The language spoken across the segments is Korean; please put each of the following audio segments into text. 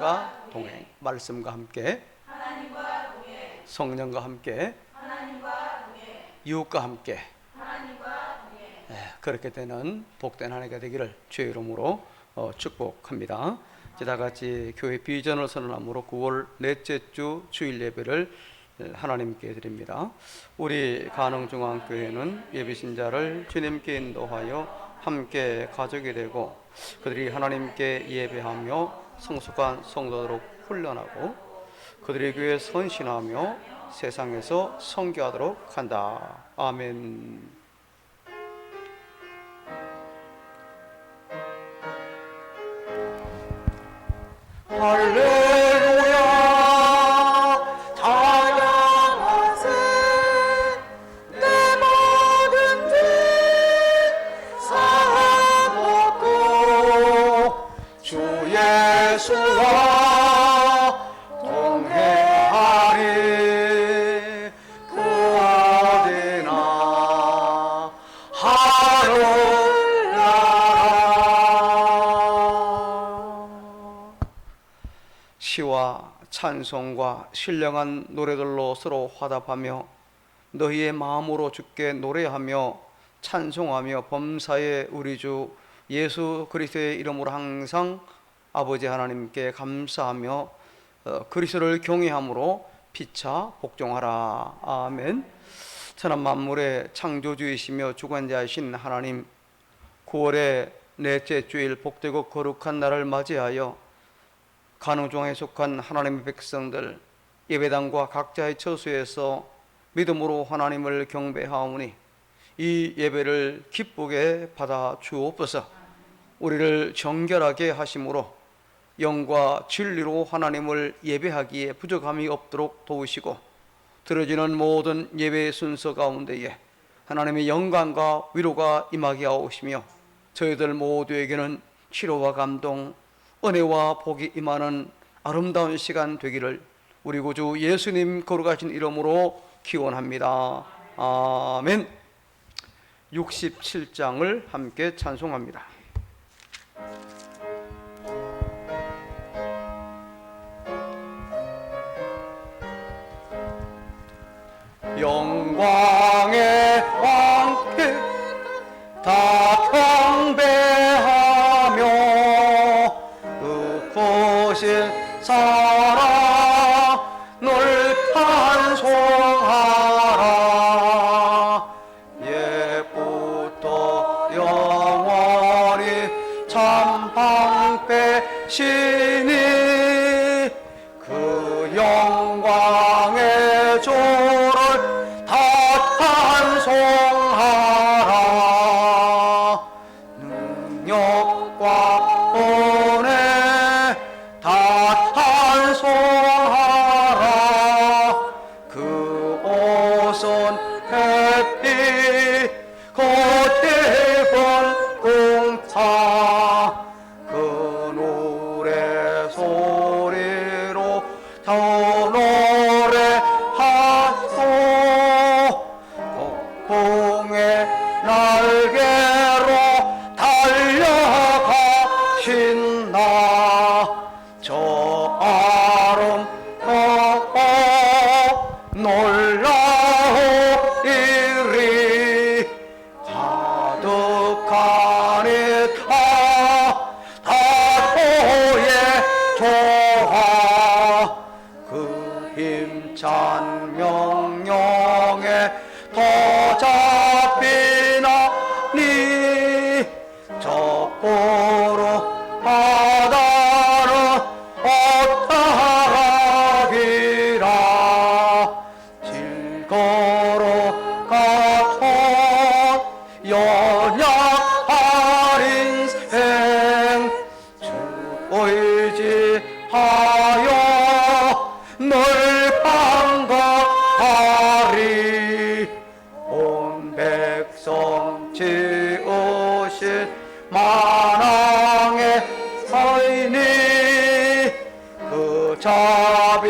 하나님과 동행. 말씀과 함께, 성령과 함께, 이웃과 함께, 그렇게 되는 복된 한 해가 되기를 주의 이름으로 축복합니다. 이제 다 같이 교회 비전을 선언함으로 9월 넷째 주 주일 예배를 하나님께 드립니다. 우리 가능중앙교회는 예비신자를 주님께 인도하여 함께 가족이 되고 그들이 하나님께 예배하며 성숙한 성도로 훈련하고 그들의 교회에 선신하며 세상에서 선교하도록 한다. 아멘. 할렐루야 찬양하세 내 모든 죄 사함 받고 주 예수와 동행하리 그 어디나 시와 찬송과 신령한 노래들로 서로 화답하며 너희의 마음으로 주께 노래하며 찬송하며 범사의 우리 주 예수 그리스도의 이름으로 항상 아버지 하나님께 감사하며 그리스도를 경외함으로 피차 복종하라. 아멘. 천한 만물의 창조주이시며 주관자이신 하나님, 9월의 넷째 주일 복되고 거룩한 날을 맞이하여 가능중앙에 속한 하나님의 백성들 예배당과 각자의 처소에서 믿음으로 하나님을 경배하오니 이 예배를 기쁘게 받아 주옵소서. 우리를 정결하게 하심으로 영과 진리로 하나님을 예배하기에 부족함이 없도록 도우시고 들어지는 모든 예배의 순서 가운데에 하나님의 영광과 위로가 임하게 하오시며 저희들 모두에게는 치료와 감동, 은혜와 복이 임하는 아름다운 시간 되기를 우리 구주 예수님 거룩하신 이름으로 기원합니다. 아멘. 67장을 함께 찬송합니다. 영광의 왕께 다 경배하며 그 살아 널 찬송하라. 옛부터 영원히 참 방패시니 그 영광의 조를 다 찬송하라. 능력과 은혜 다 찬송하라. 그 옷은 햇빛 겉에 번공사 그 노래 소리로 더 노래하소. 폭풍의 날개로 달려가신 나 저 아름다워 놀라우리리. 가득하니 다포의 조화 그 힘찬 명령에 더 잡히나니 적고로 바다는 어떠하기라. 길 걸어가던 연약한 인생 주 의지하여 널 반가하리. 온 백성 지으신 만왕의 서인이 그 자비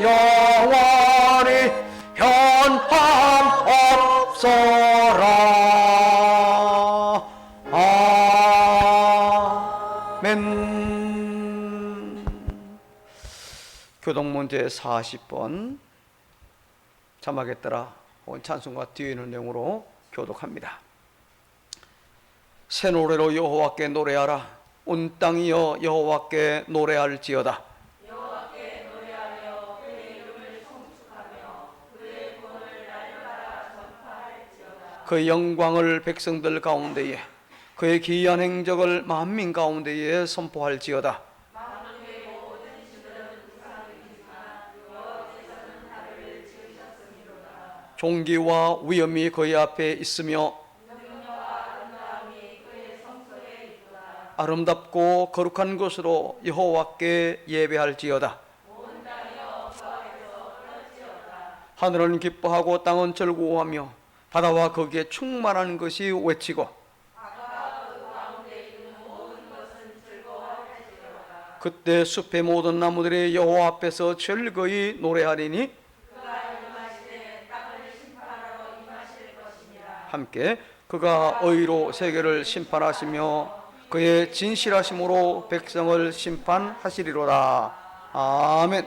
영원히 변함 없어라. 아멘. 교독문제 40번 자막에 따라 찬송가 뒤에 있는 내용으로 교독합니다. 새 노래로 여호와께 노래하라. 온 땅이여 여호와께 노래할지어다. 여호와께 노래하며 그의 이름을 송축하며 그의 구원을 날마다 전파할지어다. 그의 영광을 백성들 가운데에, 그의 기이한 행적을 만민 가운데에 선포할지어다. 만국의 모든 신들은 우상이지만 여호와께서는 하늘을 지으셨음이로다. 존귀와 위엄이 그의 앞에 있으며 능력과 아름다움이 그의 성소에 있도다. 아름답고 거룩한 것으로 여호와께 예배할지어다. 온 땅이여 여호와께서 떨지어다. 하늘은 기뻐하고 땅은 즐거워하며 바다와 거기에 충만한 것이 외치고 그때 숲의 모든 나무들이 여호와 앞에서 즐거이 노래하리니 그가 임하시되 땅을 심판하러 임하실 것이니라. 함께 그가 의로 세계를 심판하시며 그의 진실하심으로 백성을 심판하시리로다. 아멘.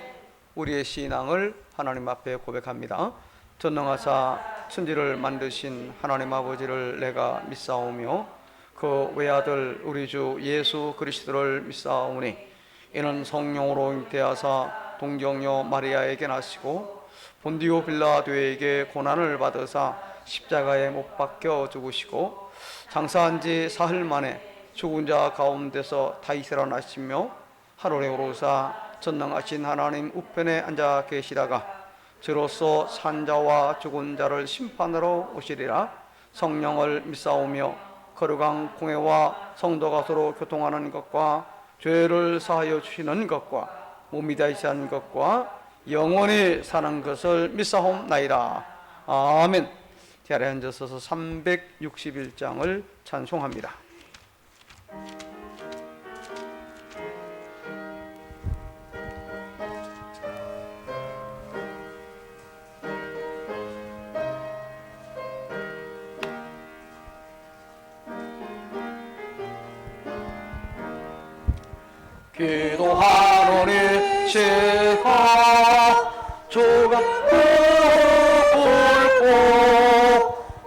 우리의 신앙을 하나님 앞에 고백합니다. 전능하사 천지를 만드신 하나님 아버지를 내가 믿사오며 그 외아들 우리 주 예수 그리스도를 믿사오니 이는 성령으로 잉태하사 동정녀 마리아에게 나시고 본디오 빌라도에게 고난을 받으사 십자가에 못 박혀 죽으시고 장사한 지 사흘 만에 죽은 자 가운데서 다시 살아나시며 하늘에 오르사 전능하신 하나님 우편에 앉아 계시다가 저로서 산자와 죽은 자를 심판하러 오시리라. 성령을 믿사오며 거룩한 공회와 성도가 서로 교통하는 것과 죄를 사하여 주시는 것과 몸이 다시한 것과 영원히 사는 것을 믿사옵나이다. 아멘. 자리에 앉으셔서 361장을 찬송합니다. 기도하노니 시가 주가 굵고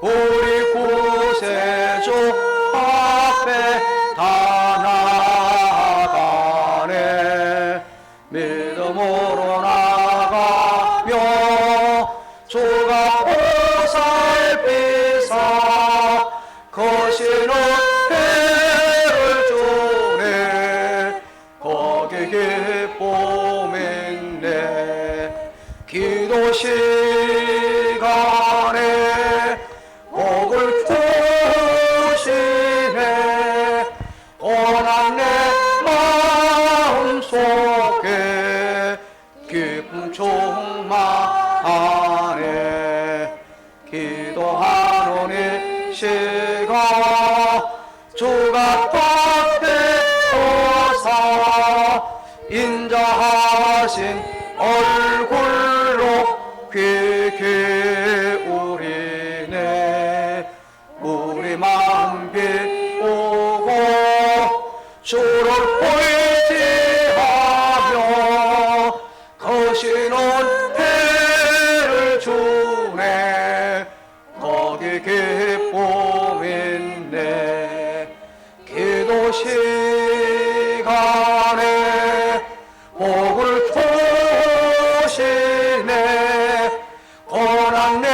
우리 구세주 앞에 다 나가네. 믿음으로 나가며 주가 보살피사 거시는 해를 주네. 거기 기쁨있네. 기도 시간에 복을 주시네. 고난 내 마음속에 기쁨 충만하네. 기도하노니 시가 주가 꽉되어사 인자하신 얼굴로 귀 기울이네. 우리 마음 비우고 주를 의지하며 거시는 해를 주네. 거기 기쁨 있네. 기도 시간에 복을 주시네. 고난 내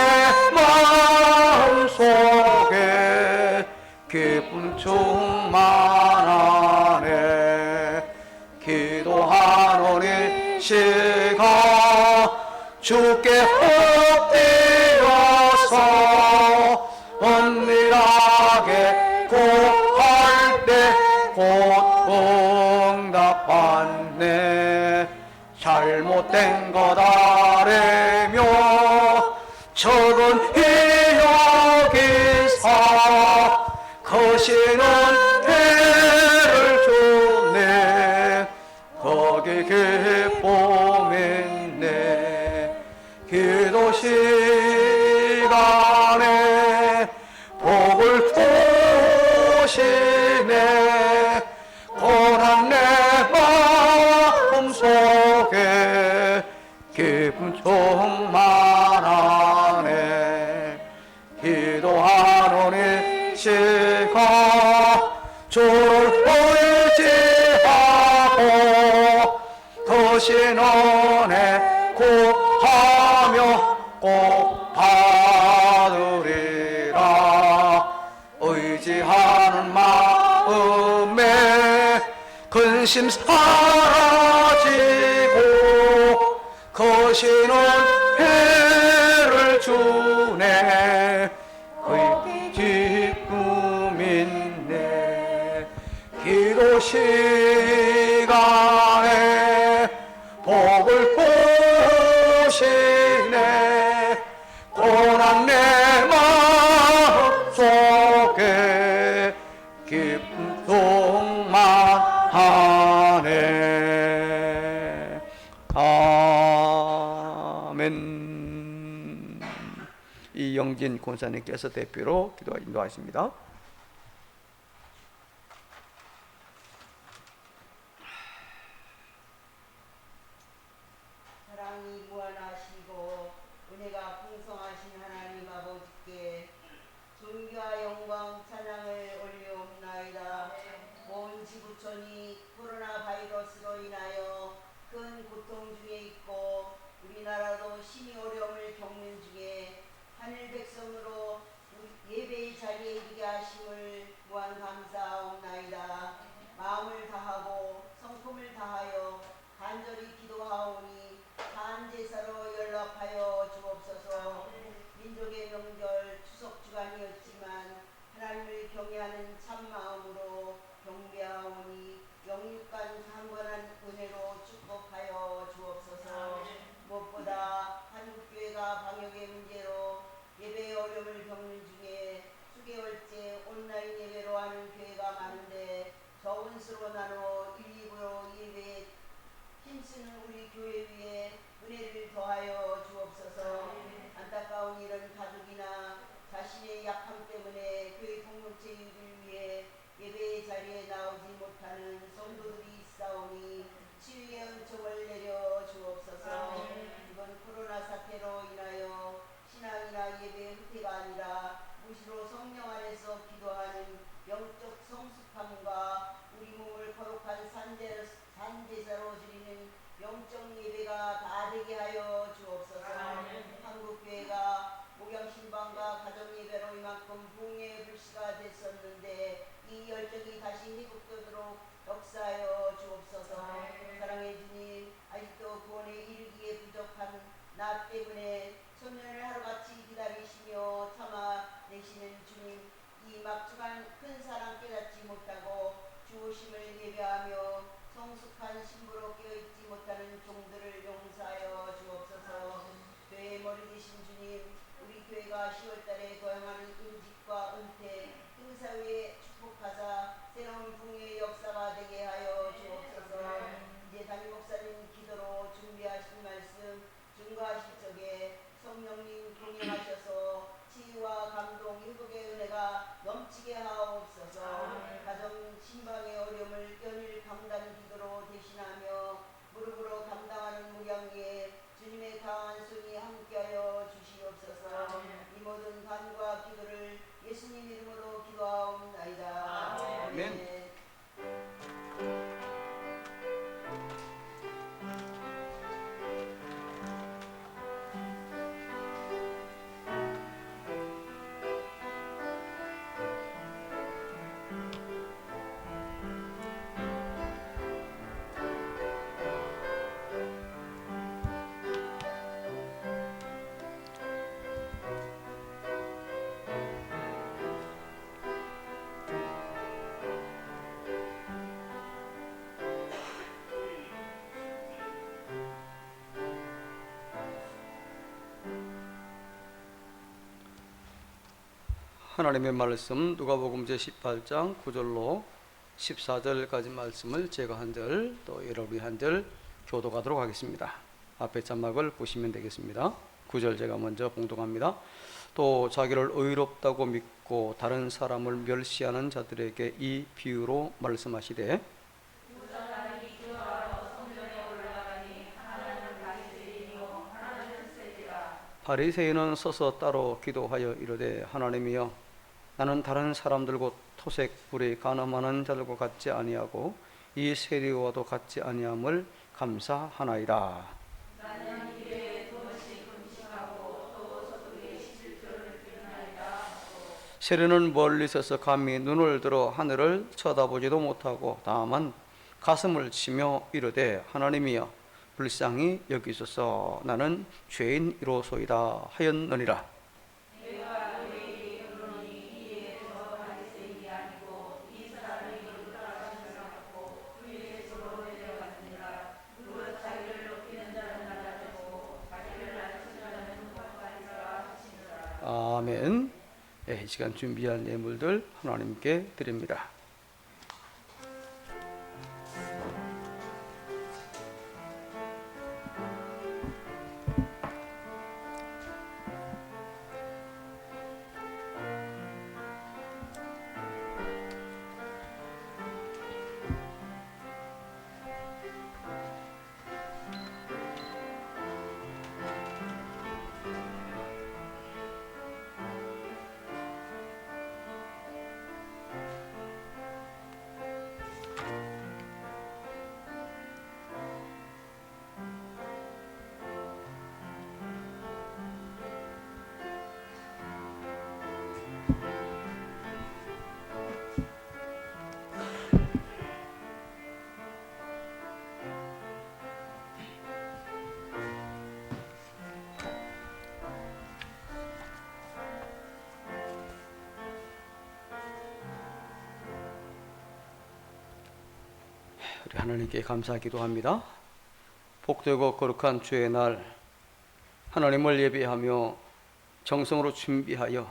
마음속에 기쁨 충만하네. 기도하노니 시가 주께 엎드려서 은밀하게 구할 때 곧 응답받네. 잘못된 것 아뢰며 적은 이여기사 거시는 해를 주네. 거기 기쁨 있네. 기도 시간에 복을 주시네. 고난 내 마음속에 기쁨 충만하네. 기도하노니 시가 주를 의지하고 더신 은혜 구하며 꼭 받으리라. 의지하는 마음에 근심 사라지고 거신 은혜를 주네. 그 기쁨 있네. 기도 시간에 복을 보시네. 고난 내 마음 속에 기쁨 충만하네. 아멘. 이영진 권사님께서 대표로 기도 인도하십니다. 사랑이 무한하시고 은혜가 풍성하신 하나님 아버지께 존귀와 영광 찬양을 올려옵나이다. 온 지구촌이 코로나 바이러스로 인하여 큰 고통 중에 있고 우리나라도 심히 어려움을 겪는 중에 하늘 백성으로 예배의 자리에 이르게 하심을 무한 감사하옵나이다. 마음을 다하고 성품을 다하여 간절히 기도하오니 단제사로 연락하여 주옵소서. 민족의 명절 추석 주간이었지만 하나님을 경외하는 참마음으로 경배하오니 영육간 강건한 은혜로 축복하여 주옵소서. 무엇보다 한국교회가 방역의 문제로 예배의 어려움을 겪는 중에 수개월째 온라인 예배로 하는 교회가 많은데 적은수로 나눠 1, 2부로 예배에 힘쓰는 우리 교회 위에 은혜를 더하여 주옵소서. 안타까운 이런 가족이나 자신의 약함 때문에 교회 공동체 유지를 위해 예배의 자리에 나오지 못하는 성도들이 있사오니 치유의 은총을 내려 주옵소서. 이번 코로나 사태로 인하여 신앙이나 예배의 후퇴가 아니라 무시로 성령 안에서 기도하는 영적 성숙함과 우리 몸을 거룩한 산제사로 드리는 영적 예배가 다 되게 하여 주옵소서. 한국교회가 목양신방과 가정예배로 이만큼 붕괴의 불씨가 됐었는데 이 열정이 다시 회복되도록 역사하여 주옵소서. 사랑의 주님, 아직도 구원에 이르기에 부족한 나 때문에 천년을 하루같이 기다리시며 참아내시는 주님, 이 막중한 큰 사랑 깨닫지 못하고 주오심을 예배하며 성숙한 신부로 깨어있지 못하는 종들을 용서하여 주옵소서. 교회의 머리 되신 주님, 우리 교회가 10월달에 거행하는 은직과 은퇴, 행사회에 축복하사 새로운 붕괴의 역사가 되게 하여 주옵소서. 이제 담임 목사님 기도로 준비하신 말씀 증거하실 적에 성령님 동행하셔서 치유와 감동, 회복의 은혜가 넘치게 하옵소서. 가정 신방의 어려움을 연일 감당 기도로 대신하며 무릎으로 감당하는 목양위에 주님의 강한 손이 함께하여 주시옵소서. 이 모든 간구와 기도를 예수님 이름으로 기도하옵나이다. 아멘. 하나님의 말씀 누가복음 제18장 9절로 14절까지 말씀을 제가 한 절, 또 여러분이 한 절 교독하도록 하겠습니다. 앞에 자막을 보시면 되겠습니다. 9절 제가 먼저 봉독합니다. 또 자기를 의롭다고 믿고 다른 사람을 멸시하는 자들에게 이 비유로 말씀하시되 무전하니 기도하러 성전에 올라가니 하나는 다시 들이며 바리새인은 서서 따로 기도하여 이르되 하나님이여 나는 다른 사람들 곧 토색 불이 간음하는 자들과 같지 아니하고 이 세리와도 같지 아니함을 감사하나이다. 나는 일에 도무지 금식하고 또 서두에 씻을 줄을 기르나이다. 세리는 멀리 서서 감히 눈을 들어 하늘을 쳐다보지도 못하고 다만 가슴을 치며 이르되 하나님이여 불쌍히 여기소서 나는 죄인이로소이다 하였느니라. 내가 너희에게 이르노니 이에 저 바리새인이 아니고 이 사람이 돌아가신 사람고 그의 집으로 내려갔느니라. 무릇 자기를 높이는 자는 낮아지고 자기를 낮춘 자는 높아지리라 하시니라. 아멘. 이 시간 준비한 예물들 하나님께 드립니다. 우리 하나님께 감사하기도 합니다. 복되고 거룩한 주의 날 하나님을 예배하며 정성으로 준비하여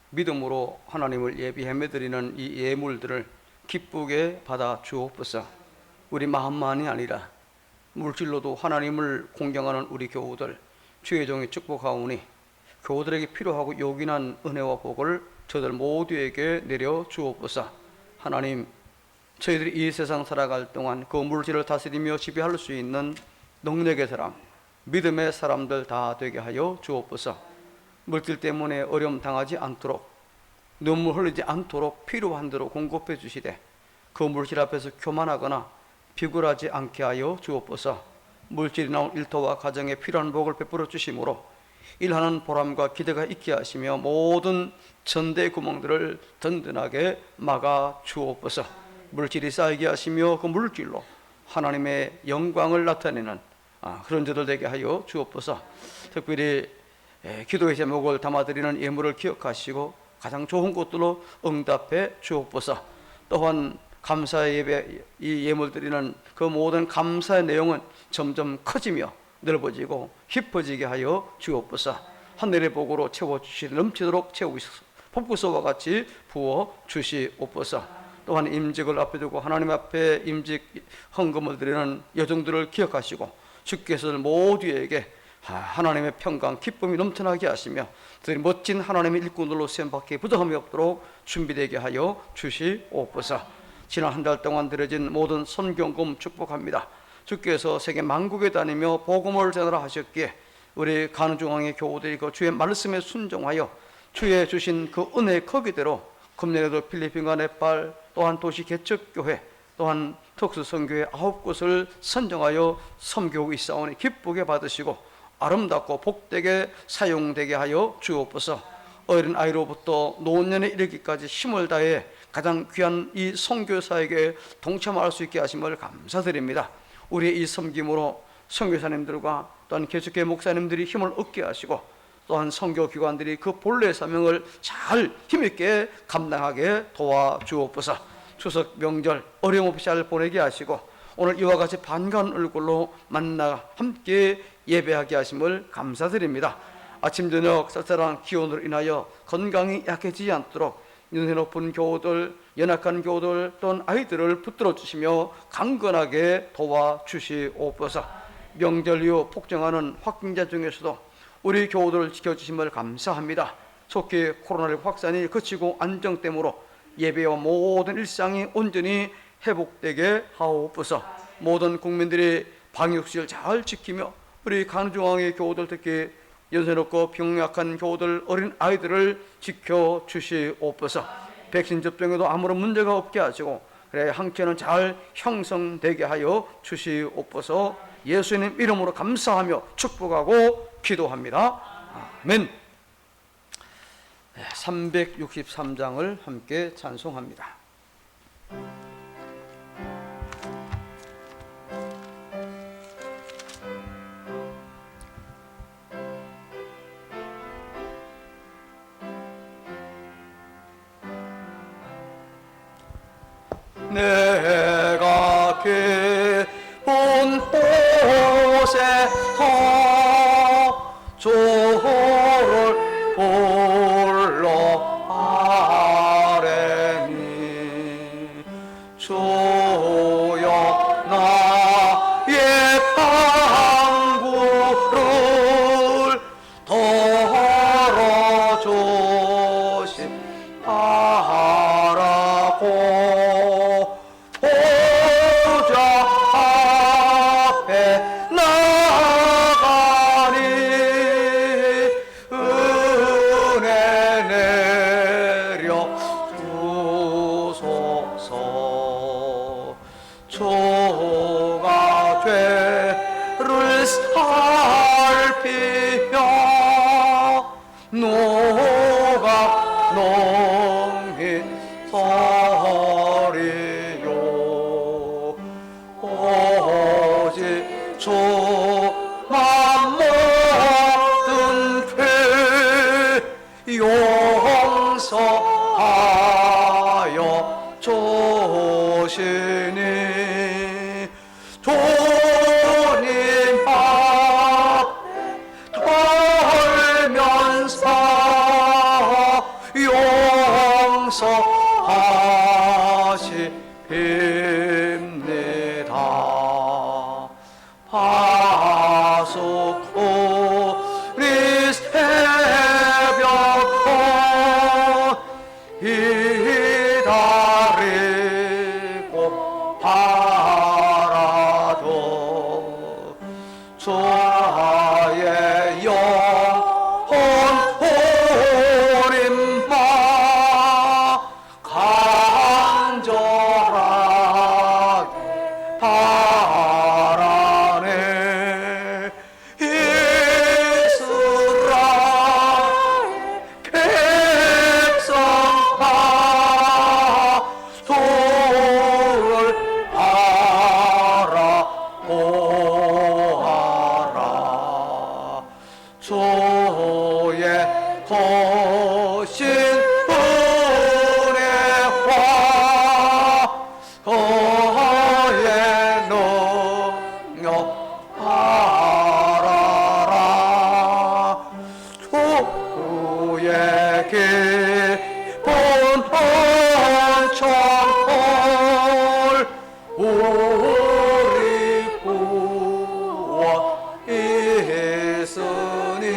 믿음으로 하나님을 예비하며 드리는 이 예물들을 기쁘게 받아 주옵소서. 우리 마음만이 아니라 물질로도 하나님을 공경하는 우리 교우들 주의 종이 축복하오니 교우들에게 필요하고 요긴한 은혜와 복을 저들 모두에게 내려 주옵소서. 하나님, 저희들이 이 세상 살아갈 동안 그 물질을 다스리며 지배할 수 있는 능력의 사람, 믿음의 사람들 다 되게 하여 주옵소서. 물질 때문에 어려움 당하지 않도록, 눈물 흘리지 않도록 필요한 대로 공급해 주시되 그 물질 앞에서 교만하거나 비굴하지 않게 하여 주옵소서. 물질이 나온 일터와 가정에 필요한 복을 베풀어 주심으로 일하는 보람과 기대가 있게 하시며 모든 전대 구멍들을 든든하게 막아 주옵소서. 물질이 쌓이게 하시며 그 물질로 하나님의 영광을 나타내는 그런 저들 되게 하여 주옵소서. 특별히 기도의 제목을 담아드리는 예물을 기억하시고 가장 좋은 것들로 응답해 주옵소서. 또한 감사의 예배, 이 예물 드리는 그 모든 감사의 내용은 점점 커지며 넓어지고 깊어지게 하여 주옵소서. 하늘의 복으로 채워주시 넘치도록 채우시옵소서. 폭부서와 같이 부어 주시옵소서. 또한 임직을 앞에 두고 하나님 앞에 임직 헌금을 드리는 여정들을 기억하시고 주께서 모두에게 하나님의 평강 기쁨이 넘쳐나게 하시며 그들이 멋진 하나님의 일꾼들로 세움받기에 부족함이 없도록 준비되게 하여 주시옵소서. 지난 한 달 동안 드려진 모든 선경금 축복합니다. 주께서 세계 만국에 다니며 복음을 전하라 하셨기에 우리 가는중앙의 교우들이 그 주의 말씀에 순종하여 주의 주신 그 은혜의 거기대로 금년에도 필리핀과 네팔 또한 도시 개척교회 또한 특수선교회 9곳을 선정하여 섬기고 있사오니 기쁘게 받으시고 아름답고 복되게 사용되게 하여 주옵소서. 어린 아이로부터 노년에 이르기까지 힘을 다해 가장 귀한 이 선교사에게 동참할 수 있게 하심을 감사드립니다. 우리의 이 섬김으로 선교사님들과 또한 개척교회 목사님들이 힘을 얻게 하시고 또한 선교기관들이 그 본래 사명을 잘 힘있게 감당하게 도와주옵소서. 추석 명절 어려움 없이 잘 보내게 하시고 오늘 이와 같이 반가운 얼굴로 만나 함께 예배하게 하심을 감사드립니다. 아침 저녁 쌀쌀한 기온으로 인하여 건강이 약해지지 않도록 눈에 높은 교우들, 연약한 교우들 또는 아이들을 붙들어 주시며 강건하게 도와주시옵소서. 명절 이후 폭증하는 확진자 중에서도 우리 교우들을 지켜주심을 감사합니다. 속히 코로나19 확산이 그치고 안정됨으로 예배와 모든 일상이 온전히 회복되게 하옵소서. 모든 국민들이 방역수칙을 잘 지키며 우리 간중앙의 교우들 특히 연세롭고 병약한 교우들, 어린 아이들을 지켜 주시옵소서. 백신 접종에도 아무런 문제가 없게 하시고 그래 항체는 잘 형성되게 하여 주시옵소서. 예수님 이름으로 감사하며 축복하고 기도합니다. 아멘. 363장을 함께 찬송합니다. 내가 깊은 곳에서 조를 불러 아뢰니 주여 나의 방구를 덜어주시라고 보좌 앞에 나가니 은혜 내려 주소서. 주가 죄를 살피며 노가 농히 서리요 오직 주만 모든 죄 용서하여 주시니 주님 앞에 떨면서 용서하십니다. 파수꾼이 새벽 기다리고 바라도 주의 영혼 호림마 간절하게 바라네. 이스라엘 백성아 주를 바라보아라. 주의 거신 은혜와 그의 능력 알아라. 주의 깊은 은총을 우리 구원 있으니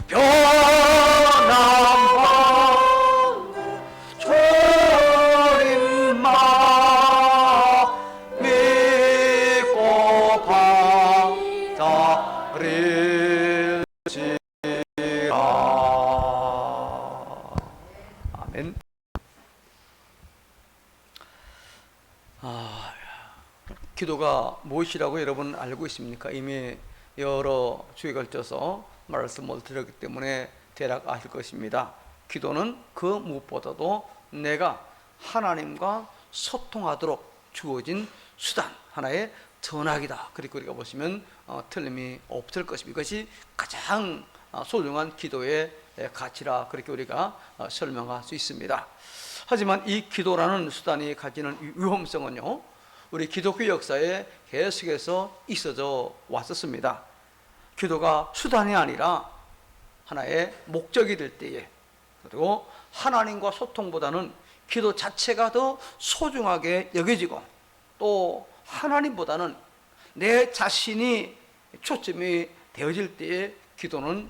변함없는 주님만 믿고 받아들일지라. 아멘. 기도가 무엇이라고 여러분 알고 있습니까? 이미 여러 주에 걸쳐서 말씀을 드렸기 때문에 대략 아실 것입니다. 기도는 그 무엇보다도 내가 하나님과 소통하도록 주어진 수단, 하나의 전화기다. 그리고 우리가 보시면 틀림이 없을 것입니다. 이것이 가장 소중한 기도의 가치라, 그렇게 우리가 설명할 수 있습니다. 하지만 이 기도라는 수단이 가지는 위험성은요, 우리 기독교 역사에 계속해서 있어져 왔었습니다. 기도가 수단이 아니라 하나의 목적이 될 때에, 그리고 하나님과 소통보다는 기도 자체가 더 소중하게 여겨지고, 또 하나님보다는 내 자신이 초점이 되어질 때에 기도는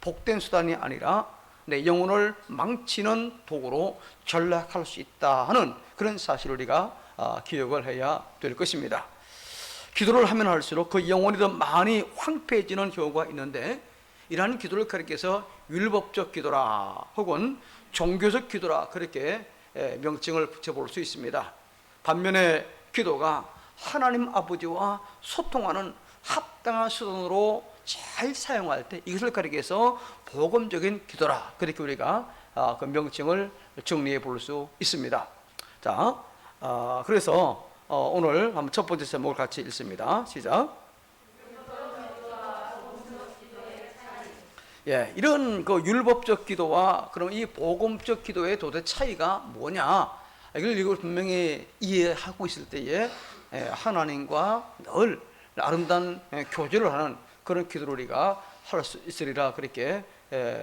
복된 수단이 아니라 내 영혼을 망치는 도구로 전락할 수 있다 하는 그런 사실을 우리가 기억을 해야 될 것입니다. 기도를 하면 할수록 그 영혼이 더 많이 황폐해지는 경우가 있는데, 이러한 기도를 가리켜서 율법적 기도라 혹은 종교적 기도라 그렇게 명칭을 붙여볼 수 있습니다. 반면에 기도가 하나님 아버지와 소통하는 합당한 수단으로 잘 사용할 때 이것을 가리켜서 복음적인 기도라 그렇게 우리가 그 명칭을 정리해 볼 수 있습니다. 자, 그래서 오늘 한번 첫 번째 제목을 같이 읽습니다. 시작. 예, 이런 그 율법적 기도와 그럼 이 복음적 기도의 도대체 차이가 뭐냐? 이걸 분명히 이해하고 있을 때에 하나님과 늘 아름다운 교제를 하는 그런 기도를 우리가 할 수 있으리라 그렇게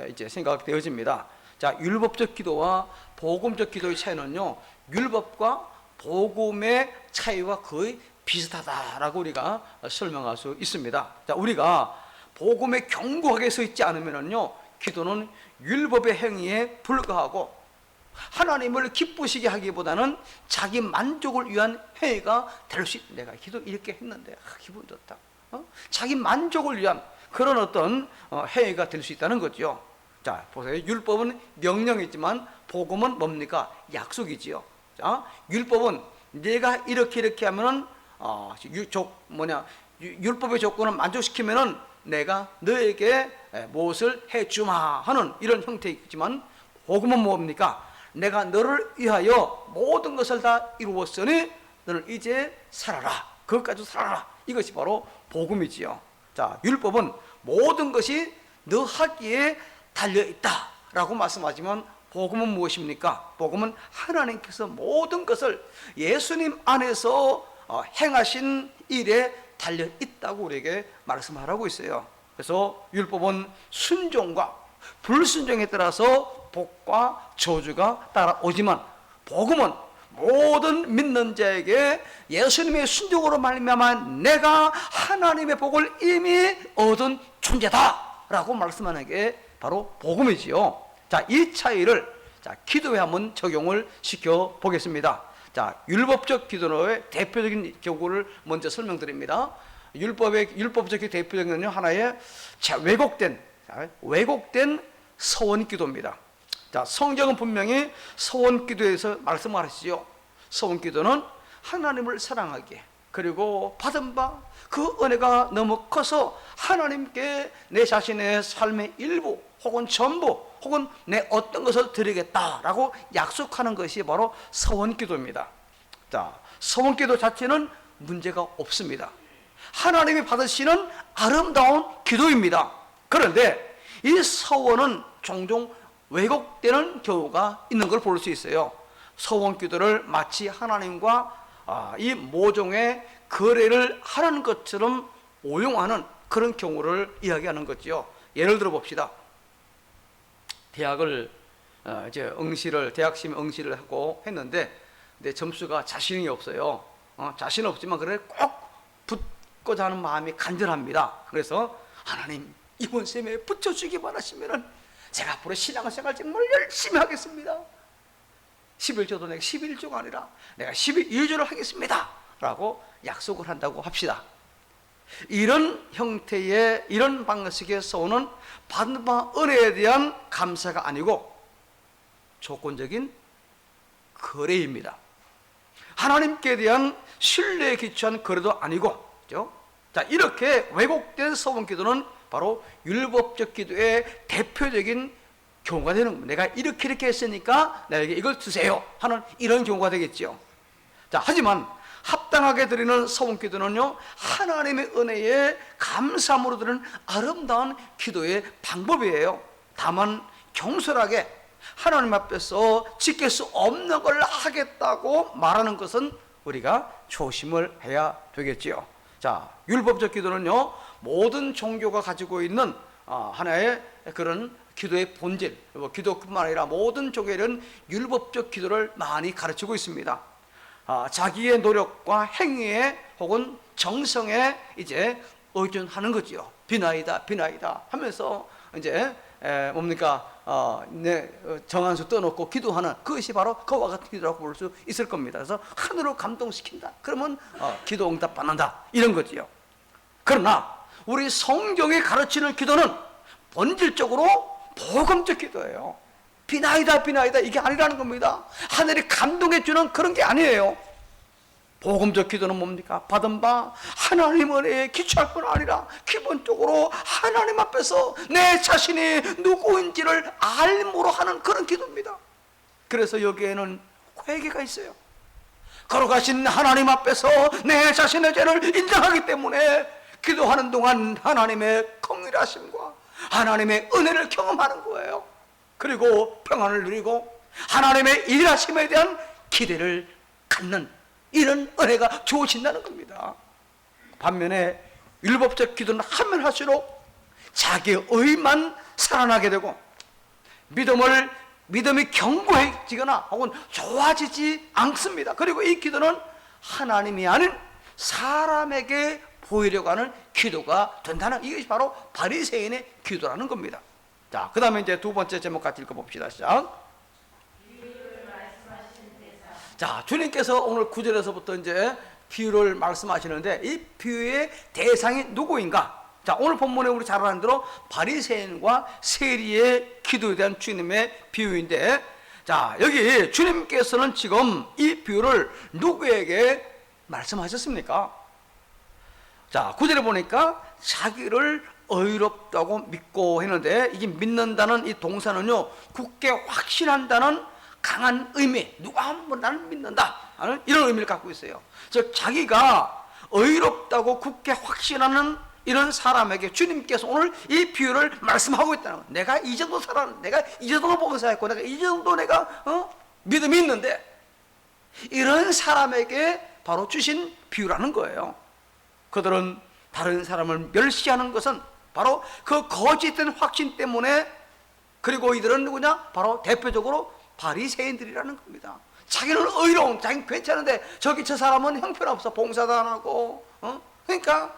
이제 생각되어집니다. 자, 율법적 기도와 복음적 기도의 차이는요, 율법과 복음의 차이와 거의 비슷하다라고 우리가 설명할 수 있습니다. 자, 우리가 복음에 견고하게 서 있지 않으면요, 기도는 율법의 행위에 불과하고 하나님을 기쁘시게 하기보다는 자기 만족을 위한 행위가 될 수 있다. 내가 기도 이렇게 했는데 기분 좋다. 자기 만족을 위한 그런 어떤 행위가 될 수 있다는 거죠. 자, 보세요. 율법은 명령이지만 복음은 뭡니까? 약속이지요. 자, 율법은 내가 이렇게 하면은 율법의 조건을 만족시키면은 내가 너에게 무엇을 해주마 하는 이런 형태이지만, 복음은 뭡니까? 내가 너를 위하여 모든 것을 다 이루었으니 너는 이제 살아라. 그것까지 살아라. 이것이 바로 복음이지요. 자, 율법은 모든 것이 너 하기에 달려있다라고 말씀하지만, 복음은 무엇입니까? 복음은 하나님께서 모든 것을 예수님 안에서 행하신 일에 달려있다고 우리에게 말씀하라고 있어요. 그래서 율법은 순종과 불순종에 따라서 복과 저주가 따라오지만, 복음은 모든 믿는 자에게 예수님의 순종으로 말미암아 내가 하나님의 복을 이미 얻은 존재다라고 말씀하는 게 바로 복음이지요. 자, 이 차이를 기도에 한번 적용을 시켜 보겠습니다. 자, 율법적 기도의 대표적인 경우를 먼저 설명드립니다. 율법적 대표적인 건요, 하나의 왜곡된 서원 기도입니다. 자, 성경은 분명히 서원 기도에서 말씀을 하시죠. 서원 기도는 하나님을 사랑하기에, 그리고 받은 바 그 은혜가 너무 커서 하나님께 내 자신의 삶의 일부 혹은 전부 혹은 내 어떤 것을 드리겠다라고 약속하는 것이 바로 서원 기도입니다. 자, 서원 기도 자체는 문제가 없습니다. 하나님이 받으시는 아름다운 기도입니다. 그런데 이 서원은 종종 왜곡되는 경우가 있는 걸 볼 수 있어요. 서원 기도를 마치 하나님과 이 모종의 거래를 하는 것처럼 오용하는 그런 경우를 이야기하는 거죠. 예를 들어 봅시다. 대학을 대학 시험 응시를 하고 했는데 내 점수가 자신이 없어요. 자신 없지만 그래 꼭 붙고자 하는 마음이 간절합니다. 그래서 하나님 이번 시험에 붙여주기 바라시면은 제가 앞으로 신앙생활 정말 열심히 하겠습니다. 11조도 내가 11조가 아니라 내가 12조를 하겠습니다 라고 약속을 한다고 합시다. 이런 형태의 이런 방식의 서원은 받은 바 은혜에 대한 감사가 아니고 조건적인 거래입니다. 하나님께 대한 신뢰에 기초한 거래도 아니고, 그렇죠? 자, 이렇게 왜곡된 서원 기도는 바로 율법적 기도의 대표적인 경우가 되는 겁니다. 내가 이렇게 했으니까 나에게 이걸 주세요 하는 이런 경우가 되겠죠. 자, 하지만 합당하게 드리는 서원 기도는요, 하나님의 은혜에 감사함으로 드리는 아름다운 기도의 방법이에요. 다만 경솔하게 하나님 앞에서 지킬 수 없는 걸 하겠다고 말하는 것은 우리가 조심을 해야 되겠지요. 자, 율법적 기도는요, 모든 종교가 가지고 있는 하나의 그런 기도의 본질, 기도뿐만 아니라 모든 종교는 율법적 기도를 많이 가르치고 있습니다. 자기의 노력과 행위에 혹은 정성에 이제 의존하는 거지요. 비나이다 하면서 이제 뭡니까? 정한수 떠놓고 기도하는 그것이 바로 그와 같은 기도라고 볼 수 있을 겁니다. 그래서 하늘을 감동시킨다. 그러면 기도 응답 받는다. 이런 거지요. 그러나 우리 성경이 가르치는 기도는 본질적으로 복음적 기도예요. 비나이다 비나이다 이게 아니라는 겁니다. 하늘이 감동해 주는 그런 게 아니에요. 복음적 기도는 뭡니까? 받은 바 하나님 은혜에 기초할 뿐 아니라 기본적으로 하나님 앞에서 내 자신이 누구인지를 알므로 하는 그런 기도입니다. 그래서 여기에는 회개가 있어요. 걸어가신 하나님 앞에서 내 자신의 죄를 인정하기 때문에 기도하는 동안 하나님의 긍휼하심과 하나님의 은혜를 경험하는 거예요. 그리고 평안을 누리고 하나님의 일하심에 대한 기대를 갖는 이런 은혜가 주어진다는 겁니다. 반면에 율법적 기도는 하면 할수록 자기의 의만 살아나게 되고 믿음이 견고해지거나 혹은 좋아지지 않습니다. 그리고 이 기도는 하나님이 아닌 사람에게 보이려고 하는 기도가 된다는, 이것이 바로 바리새인의 기도라는 겁니다. 자, 그 다음에 이제 두 번째 제목 같이 읽어봅시다. 시작. 자, 주님께서 오늘 9절에서부터 이제 비유를 말씀하시는데 이 비유의 대상이 누구인가? 자, 오늘 본문에 우리 잘 아는 대로 바리새인과 세리의 기도에 대한 주님의 비유인데, 자, 여기 주님께서는 지금 이 비유를 누구에게 말씀하셨습니까? 자, 9절에 보니까 자기를 의롭다고 믿고 했는데, 이게 믿는다는 이 동사는요, 굳게 확신한다는 강한 의미, 누가 한번 나를 믿는다 하는 이런 의미를 갖고 있어요. 즉 자기가 의롭다고 굳게 확신하는 이런 사람에게 주님께서 오늘 이 비유를 말씀하고 있다는 거예요. 내가 이 정도 살았는데, 내가 이 정도 봉사했고, 내가 이 정도 믿음이 있는데, 이런 사람에게 바로 주신 비유라는 거예요. 그들은 다른 사람을 멸시하는 것은 바로 그 거짓된 확신 때문에, 그리고 이들은 누구냐? 바로 대표적으로 바리새인들이라는 겁니다. 자기는 의로운, 자기는 괜찮은데 저기 저 사람은 형편없어, 봉사도 안 하고, 그러니까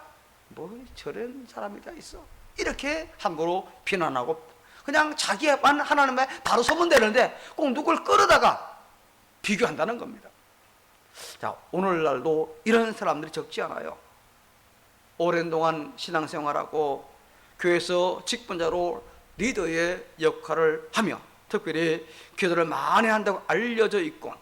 뭐 저런 사람이 다 있어, 이렇게 함부로 비난하고 그냥 자기만 하나님의 바로 서면 되는데 꼭 누굴 끌어다가 비교한다는 겁니다. 자, 오늘날도 이런 사람들이 적지 않아요. 오랜 동안 신앙생활하고 교회에서 직분자로 리더의 역할을 하며 특별히 기도를 많이 한다고 알려져 있고,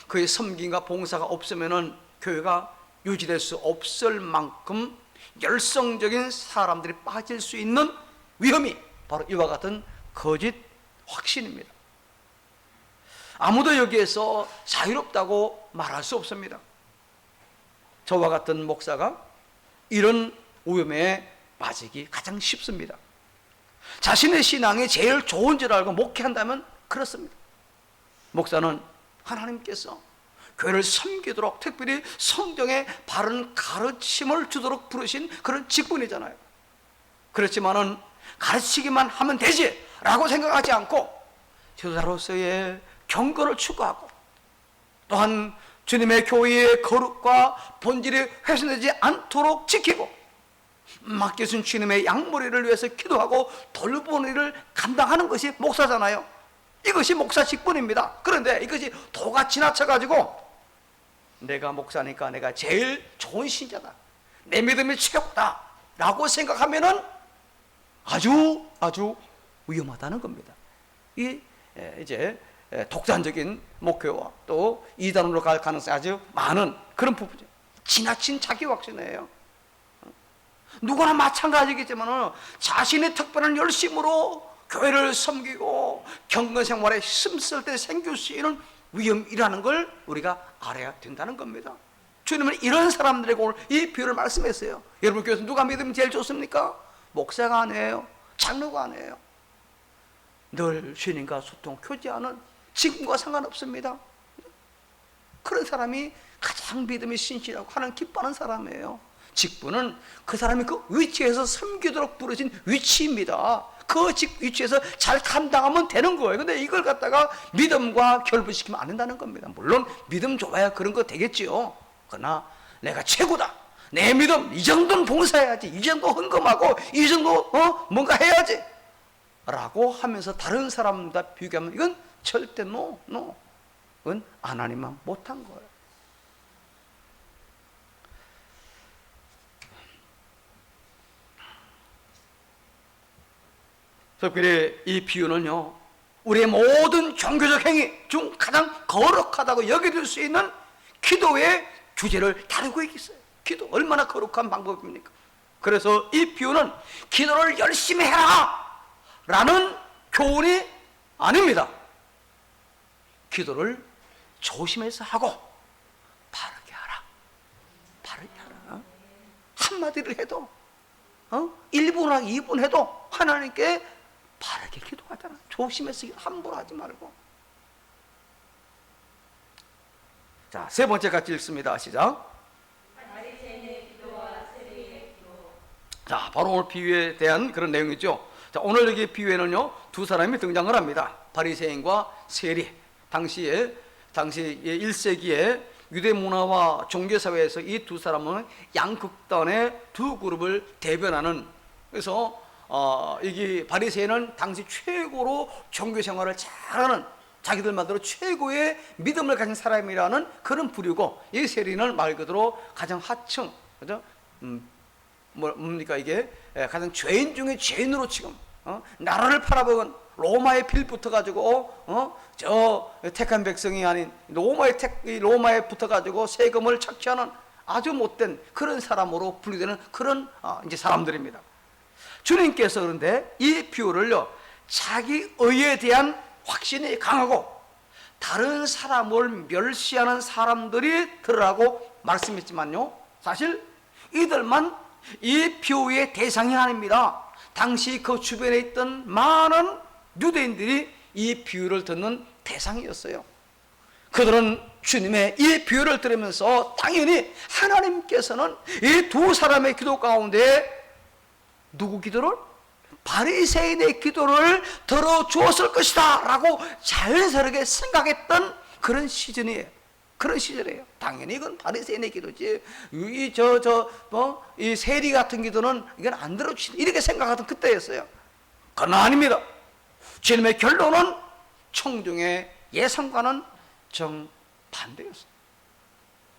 그의 섬김과 봉사가 없으면은 교회가 유지될 수 없을 만큼 열성적인 사람들이 빠질 수 있는 위험이 바로 이와 같은 거짓 확신입니다. 아무도 여기에서 자유롭다고 말할 수 없습니다. 저와 같은 목사가 이런 위험에 빠지기 가장 쉽습니다. 자신의 신앙이 제일 좋은 줄 알고 목회한다면 그렇습니다. 목사는 하나님께서 교회를 섬기도록, 특별히 성경의 바른 가르침을 주도록 부르신 그런 직분이잖아요. 그렇지만은 가르치기만 하면 되지 라고 생각하지 않고 지도자로서의 경건을 추구하고, 또한 주님의 교회의 거룩과 본질이 훼손되지 않도록 지키고, 맡겨준 주님의 양머리를 위해서 기도하고 돌보는 일을 감당하는 것이 목사잖아요. 이것이 목사 직분입니다. 그런데 이것이 도가 지나쳐가지고 내가 목사니까 내가 제일 좋은 신자다, 내 믿음이 최고다 라고 생각하면은 아주 위험하다는 겁니다. 이 이제 독단적인 목회와 또 이단으로 갈 가능성이 아주 많은 그런 부분이죠. 지나친 자기 확신이에요. 누구나 마찬가지겠지만 자신의 특별한 열심으로 교회를 섬기고 경건생활에 힘쓸 때 생길 수 있는 위험이라는 걸 우리가 알아야 된다는 겁니다. 주님은 이런 사람들에게 오늘 이 비유를 말씀했어요. 여러분 교회에서 누가 믿으면 제일 좋습니까? 목사가 아니에요, 장로가 아니에요. 늘 주님과 소통, 교제하는 직분과 상관없습니다. 그런 사람이 가장 믿음이 신실하고 하나님 기뻐하는 사람이에요. 직분은 그 사람이 그 위치에서 섬기도록 부르신 위치입니다. 그 위치에서 잘 감당하면 되는 거예요. 근데 이걸 갖다가 믿음과 결부시키면 안 된다는 겁니다. 물론 믿음 좋아야 그런 거 되겠지요. 그러나 내가 최고다, 내 믿음 이 정도는 봉사해야지, 이 정도 헌금하고 이 정도 뭔가 해야지 라고 하면서 다른 사람과 비교하면 이건 절대 이건 하나님만 못한 거예요. 특별히 이 비유는요, 우리의 모든 종교적 행위 중 가장 거룩하다고 여겨질 수 있는 기도의 주제를 다루고 있어요. 기도 얼마나 거룩한 방법입니까? 그래서 이 비유는 기도를 열심히 해라 라는 교훈이 아닙니다. 기도를 조심해서 하고 바르게 하라. 바르게 하라. 한마디를 해도 1분이나 2분 해도 하나님께 바르게 기도하잖아. 조심해서 함부로 하지 말고. 자, 세 번째 같이 읽습니다. 시작. 자, 바로 오늘 비유에 대한 그런 내용이죠. 자, 오늘 여기 비유에는요, 두 사람이 등장을 합니다. 바리새인과 세리. 당시 1세기에 유대 문화와 종교 사회에서 이 두 사람은 양극단의 두 그룹을 대변하는, 그래서 이게 바리새인은 당시 최고로 종교 생활을 잘하는, 자기들만으로 최고의 믿음을 가진 사람이라는 그런 부류고, 이 세리는 말 그대로 가장 하층, 그죠? 뭡니까 이게 가장 죄인 중에 죄인으로 지금 나라를 팔아먹은 로마의 빌 붙어가지고 저 택한 백성이 아닌 로마에 붙어가지고 세금을 착취하는 아주 못된 그런 사람으로 분류되는 그런 이제 사람들입니다. 주님께서 그런데 이 비유를요, 자기 의에 대한 확신이 강하고 다른 사람을 멸시하는 사람들이 들으라고 말씀했지만요, 사실 이들만 이 비유의 대상이 아닙니다. 당시 그 주변에 있던 많은 유대인들이 이 비유를 듣는 대상이었어요. 그들은 주님의 이 비유를 들으면서 당연히 하나님께서는 이 두 사람의 기도 가운데 누구 기도를? 바리새인의 기도를 들어주었을 것이다 라고 자연스럽게 생각했던 그런 시즌이에요. 그런 시절이에요. 당연히 이건 바리새인의 기도지. 이 세리 같은 기도는 이건 안 들어주시다. 이렇게 생각하던 그때였어요. 그러나 아닙니다. 주님의 결론은 청중의 예상과는 정반대였어요.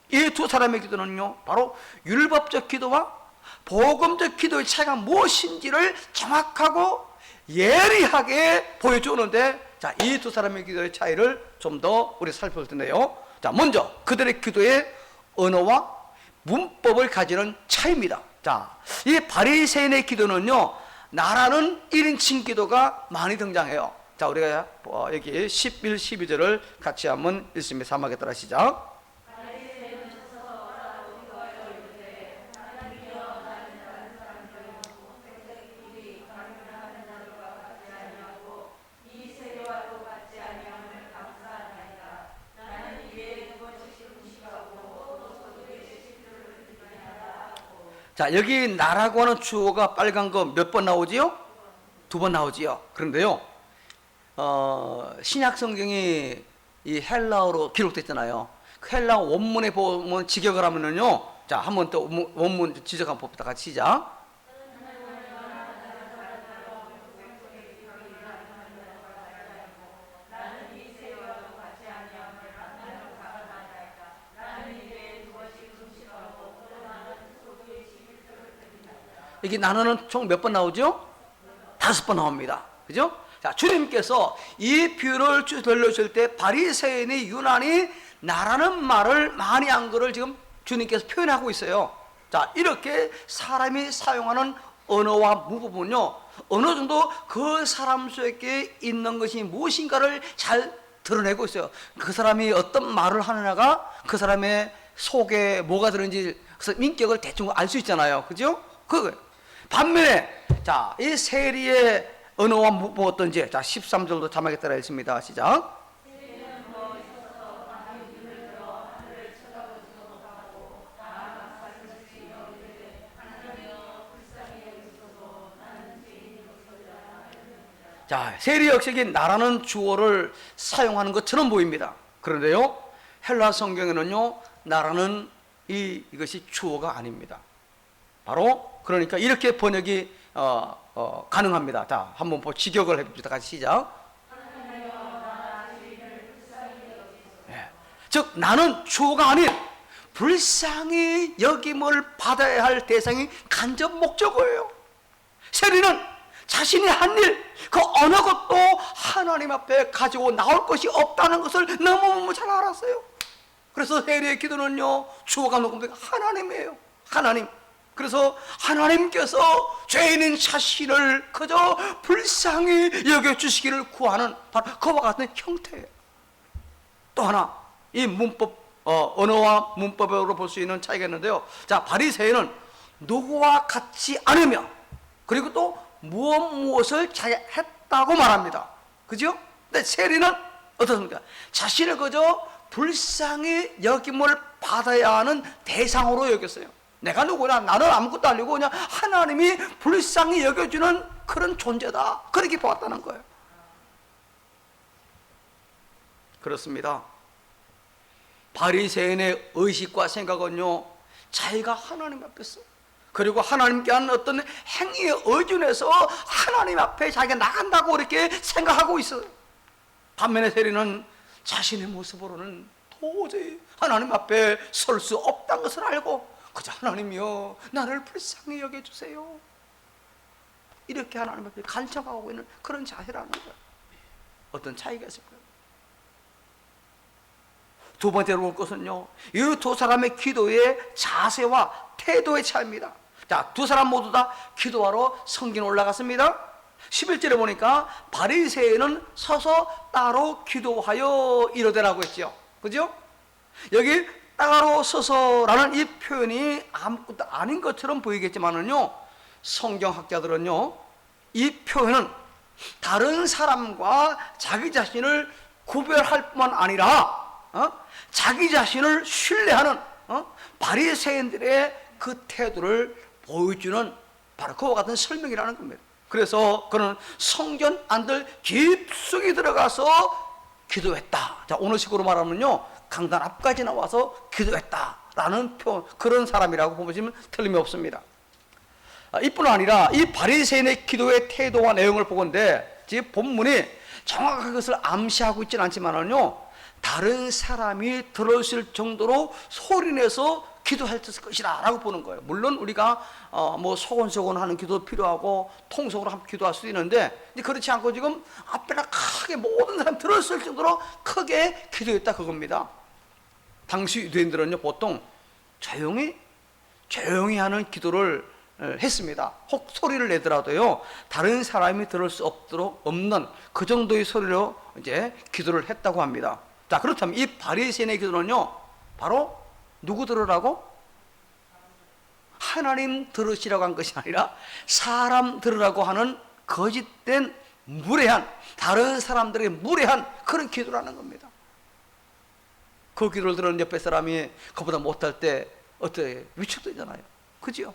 이 두 사람의 기도는요, 바로 율법적 기도와 복음적 기도의 차이가 무엇인지를 정확하고 예리하게 보여주는데, 자, 이 두 사람의 기도의 차이를 좀 더 우리 살펴볼 텐데요. 자, 먼저 그들의 기도의 언어와 문법을 가지는 차이입니다. 자, 이 바리새인의 기도는요, 나라는 1인칭 기도가 많이 등장해요. 자, 우리가 여기 11, 12절을 같이 한번 읽습니다. 사막에 따라 시작. 자, 여기 나라고 하는 주어가 빨간 거 몇 번 나오지요? 2번 나오지요. 그런데요, 신약 성경이 이 헬라어로 기록됐잖아요. 그 헬라 원문에 보면 직역을 하면은요, 자, 한번 또 원문 지적 한번 봅시다. 같이 시작. 이게 나누는 총 몇 번 나오죠? 5번 나옵니다. 그죠? 자, 주님께서 이 비유를 들려주실 때 바리새인이 유난히 나라는 말을 많이 한 거를 지금 주님께서 표현하고 있어요. 자, 이렇게 사람이 사용하는 언어와 문법은요, 어느 정도 그 사람 속에 있는 것이 무엇인가를 잘 드러내고 있어요. 그 사람이 어떤 말을 하느냐가 그 사람의 속에 뭐가 들었는지, 그래서 인격을 대충 알 수 있잖아요. 그죠? 반면에, 자, 이 세리의 언어와 뭐 어떤지, 자, 13절도 자막에 따라 읽습니다. 시작. 자, 세리 역시 나라는 주어를 사용하는 것처럼 보입니다. 그런데요, 헬라 성경에는요, 나라는 이것이 주어가 아닙니다. 바로 그러니까 이렇게 번역이 가능합니다. 자, 한번 직역을 해봅시다. 같이 시작. 즉 나는 주어가 아닌 불쌍히 여김을 받아야 할 대상이 간접 목적어예요. 세리는 자신이 한 일, 그 어느 것도 하나님 앞에 가지고 나올 것이 없다는 것을 너무너무 잘 알았어요. 그래서 세리의 기도는요, 주어가 누굽니까? 하나님이에요. 하나님. 그래서 하나님께서 죄인인 자신을 그저 불쌍히 여겨주시기를 구하는 바로 그와 같은 형태예요. 또 하나, 이 문법, 언어와 문법으로 볼 수 있는 차이가 있는데요. 자, 바리새인은 누구와 같지 않으며, 그리고 또 무엇을 했다고 말합니다. 그죠? 근데 세리는 어떻습니까? 자신을 그저 불쌍히 여김을 받아야 하는 대상으로 여겼어요. 내가 누구냐? 나는 아무것도 아니고 그냥 하나님이 불쌍히 여겨주는 그런 존재다. 그렇게 보았다는 거예요. 그렇습니다. 바리새인의 의식과 생각은요, 자기가 하나님 앞에서, 그리고 하나님께 하는 어떤 행위에 의존해서 하나님 앞에 자기가 나간다고 이렇게 생각하고 있어요. 반면에 세리는 자신의 모습으로는 도저히 하나님 앞에 설 수 없다는 것을 알고 그저 하나님이여 나를 불쌍히 여겨주세요, 이렇게 하나님 앞에 간청하고 있는 그런 자세라는 거예요. 어떤 차이가 있을까요? 두 번째로 볼 것은요, 이 두 사람의 기도의 자세와 태도의 차이입니다. 자, 두 사람 모두 다 기도하러 성전에 올라갔습니다. 11절에 보니까 바리새인은 서서 따로 기도하여 이르되라고 했죠. 그죠? 여기 따로 서서라는 이 표현이 아무것도 아닌 것처럼 보이겠지만은요, 성경학자들은요, 이 표현은 다른 사람과 자기 자신을 구별할 뿐만 아니라 자기 자신을 신뢰하는 바리새인들의 그 태도를 보여주는 바로 그와 같은 설명이라는 겁니다. 그래서 그는 성전 안들 깊숙이 들어가서 기도했다. 자, 오늘 식으로 말하면요, 강단 앞까지 나와서 기도했다라는 표현, 그런 사람이라고 보시면 틀림이 없습니다. 이뿐 아니라 이 바리새인의 기도의 태도와 내용을 보건대 지금 본문이 정확하게 그것을 암시하고 있지는 않지만은요, 다른 사람이 들었을 정도로 소리내서 기도했을 것이다 라고 보는 거예요. 물론 우리가 뭐 소곤소곤 하는 기도도 필요하고 통성으로 한번 기도할 수도 있는데, 그렇지 않고 지금 앞에나 크게 모든 사람 들었을 정도로 크게 기도했다 그겁니다. 당시 유대인들은요, 보통 조용히 하는 기도를 했습니다. 혹 소리를 내더라도요, 다른 사람이 들을 수 없는 그 정도의 소리로 이제 기도를 했다고 합니다. 자, 그렇다면 이 바리새인의 기도는요, 바로 누구 들으라고? 하나님 들으시라고 한 것이 아니라 사람 들으라고 하는 거짓된 무례한, 다른 사람들에게 무례한 그런 기도라는 겁니다. 그 기도를 들은 옆에 사람이 그보다 못할 때 어떻게 위축되잖아요. 그죠?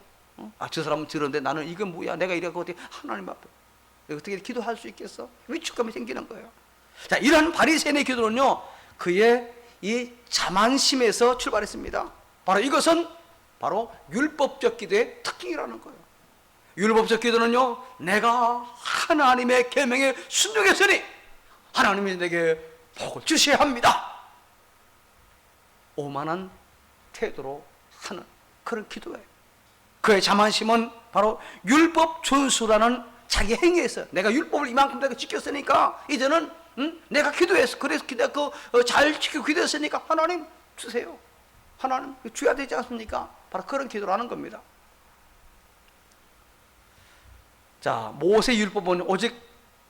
저 사람은 들었는데 나는 이게 뭐야, 내가 이래고 어떻게 하나님 앞에 어떻게 기도할 수 있겠어? 위축감이 생기는 거예요. 자, 이러한 바리새인의 기도는요, 그의 이 자만심에서 출발했습니다. 바로 이것은 바로 율법적 기도의 특징이라는 거예요. 율법적 기도는요, 내가 하나님의 계명에 순종했으니 하나님이 내게 복을 주셔야 합니다, 오만한 태도로 하는 그런 기도예요. 그의 자만심은 바로 율법 준수라는 자기 행위에서 내가 율법을 이만큼 내가 지켰으니까 이제는 내가 기도해서 그래서 잘 지키고 기도했으니까 하나님 주세요, 하나님 줘야 되지 않습니까? 바로 그런 기도를 하는 겁니다. 자, 모세 율법은 오직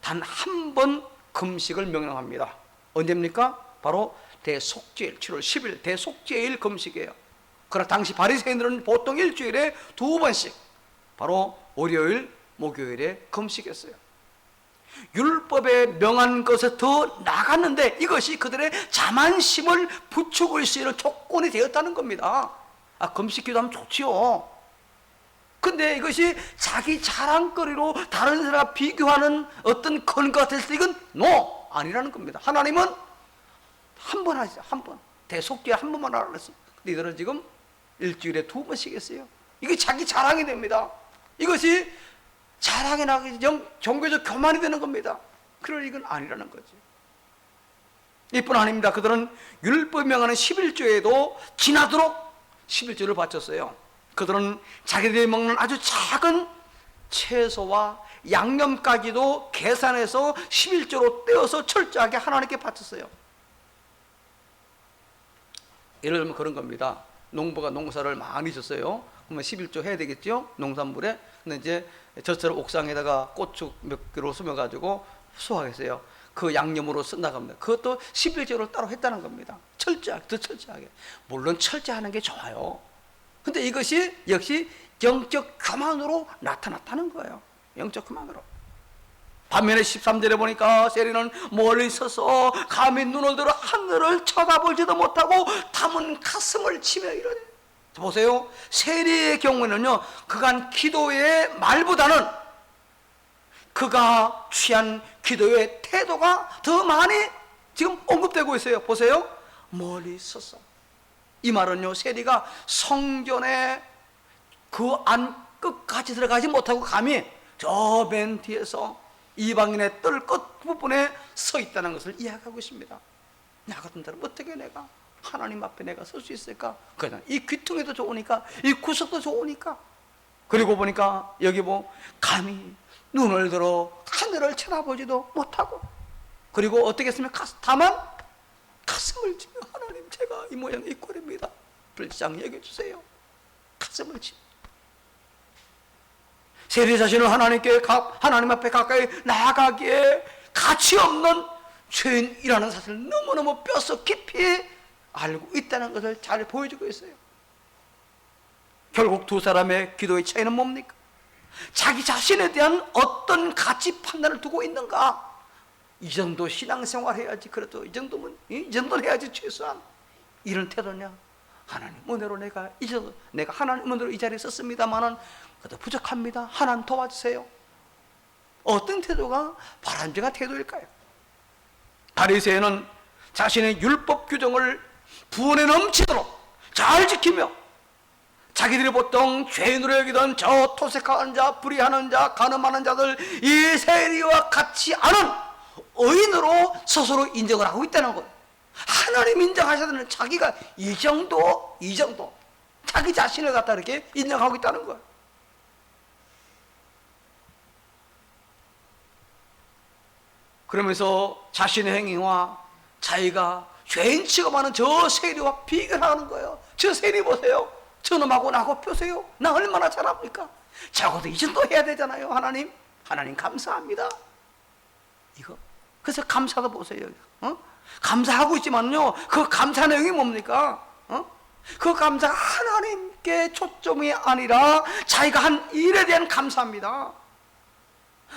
단 한 번 금식을 명령합니다. 언제입니까? 바로 대속죄일 7월 10일 대속죄일 금식이에요. 그러나 당시 바리새인들은 보통 일주일에 2번씩 바로 월요일, 목요일에 금식했어요. 율법에 명한 것에 더 나갔는데 이것이 그들의 자만심을 부추길 수 있는 조건이 되었다는 겁니다. 금식 기도하면 좋지요. 근데 이것이 자기 자랑거리로 다른 사람과 비교하는 어떤 근거가 됐을 때 이건 아니라는 겁니다. 하나님은 한 번 하시죠. 한 번. 대속죄 한 번만 하라고 했어요. 근데 이들은 지금 일주일에 2번씩 했어요. 이게 자기 자랑이 됩니다. 이것이 자랑이 나기 종교적 교만이 되는 겁니다. 그럴 이건 아니라는 거지. 이뿐 아닙니다. 그들은 율법이 명하는 11조에도 지나도록 11조를 바쳤어요. 그들은 자기들이 먹는 아주 작은 채소와 양념까지도 계산해서 11조로 떼어서 철저하게 하나님께 바쳤어요. 예를 들면 그런 겁니다. 농부가 농사를 많이 졌어요. 그러면 11조 해야 되겠죠? 농산물에. 근데 이제 저처럼 옥상에다가 고추 몇 그루 심어가지고 수확했어요. 그 양념으로 쓴다고 합니다. 그것도 11조를 따로 했다는 겁니다. 철저하게, 더 철저하게. 물론 철저하는 게 좋아요. 근데 이것이 역시 영적 교만으로 나타났다는 거예요. 영적 교만으로. 반면에 13절에 보니까 세리는 멀리 서서 감히 눈을 들어 하늘을 쳐다보지도 못하고 담은 가슴을 치며 이러네. 보세요. 세리의 경우에는요, 그간 기도의 말보다는 그가 취한 기도의 태도가 더 많이 지금 언급되고 있어요. 보세요. 멀리 서서. 이 말은요, 세리가 성전의 그 안 끝까지 들어가지 못하고 감히 저 맨 뒤에서 이방인의 뜰 끝 부분에 서 있다는 것을 이야기하고 있습니다. 나 같은 사람 어떻게 내가 하나님 앞에 내가 설 수 있을까? 그냥 이 귀퉁이도 좋으니까, 이 구석도 좋으니까. 그리고 보니까 여기 뭐 감히 눈을 들어 하늘을 쳐다보지도 못하고, 그리고 어떻게 했습니까? 다만 가슴을 치며 하나님, 제가 이 모양 이 꼴입니다. 불쌍히 여겨주세요. 가슴을 치며 세리 자신을 하나님 앞에 가까이 나아가기에 가치 없는 죄인이라는 사실을 너무너무 뼛속 깊이 알고 있다는 것을 잘 보여주고 있어요. 결국 두 사람의 기도의 차이는 뭡니까? 자기 자신에 대한 어떤 가치 판단을 두고 있는가? 이 정도 신앙생활 해야지, 그래도 이 정도는, 이 정도는 해야지 최소한. 이런 태도냐? 하나님 은혜로 내가 하나님 은혜로 이 자리에 섰습니다만은 그래도 부족합니다. 하나님 도와주세요. 어떤 태도가 바람직한 태도일까요? 바리새인은 자신의 율법 규정을 부원에 넘치도록 잘 지키며, 자기들이 보통 죄인으로 여기던 저 토색하는 자, 불의하는 자, 간음하는 자들, 이 세리와 같이 않은 의인으로 스스로 인정을 하고 있다는 거예요. 하나님 인정하셔야 되는 자기가 이 정도 자기 자신을 갖다 이렇게 인정하고 있다는 거예요. 그러면서 자신의 행위와 자기가 죄인 취급하는 저 세리와 비교하는 거예요. 저 세리 보세요. 저놈하고 나하고 보세요. 나 얼마나 잘합니까? 적어도 이 정도 해야 되잖아요. 하나님 감사합니다. 이거 그래서 감사도 보세요. 감사하고 있지만요, 그 감사 내용이 뭡니까? 그 감사가 하나님께 초점이 아니라 자기가 한 일에 대한 감사합니다.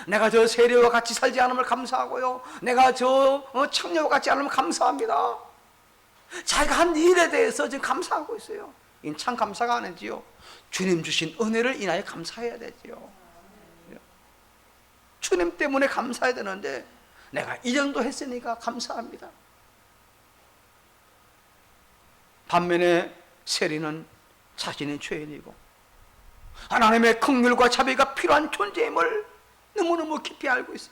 내가 저 세리와 같이 살지 않음을 감사하고요, 내가 저 청년과 같이 않으면 감사합니다. 자기가 한 일에 대해서 지금 감사하고 있어요. 이건 참 감사가 아니지요. 주님 주신 은혜를 인하여 감사해야 되지요. 주님 때문에 감사해야 되는데 내가 이 정도 했으니까 감사합니다. 반면에 세리는 자신이 죄인이고 하나님의 긍휼과 자비가 필요한 존재임을 너무너무 깊이 알고 있어요.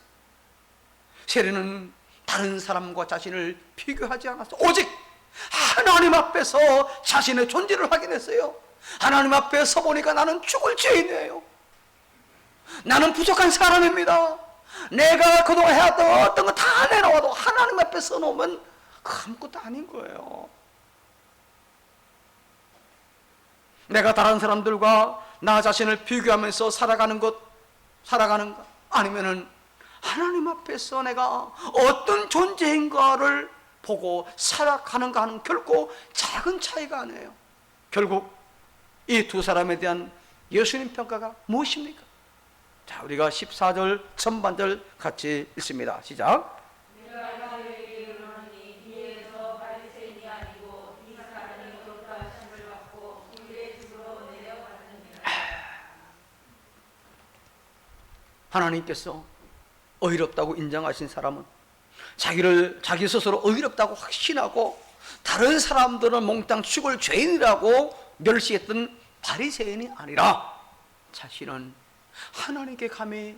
세리는 다른 사람과 자신을 비교하지 않았어요. 오직 하나님 앞에서 자신의 존재를 확인했어요. 하나님 앞에 서보니까 나는 죽을 죄인이에요. 나는 부족한 사람입니다. 내가 그동안 해왔던 어떤 거 다 내놓아도 하나님 앞에 서놓으면 아무것도 아닌 거예요. 내가 다른 사람들과 나 자신을 비교하면서 살아가는 것 아니면은 하나님 앞에서 내가 어떤 존재인가를 보고 살아가는가 하는 결코 작은 차이가 아니에요. 결국 이 두 사람에 대한 예수님 평가가 무엇입니까? 자, 우리가 14절 전반절 같이 읽습니다. 시작. 하나님께서 의롭다고 인정하신 사람은 자기 스스로 의롭다고 확신하고 다른 사람들은 몽땅 죽을 죄인이라고 멸시했던 바리새인이 아니라 자신은 하나님께 감히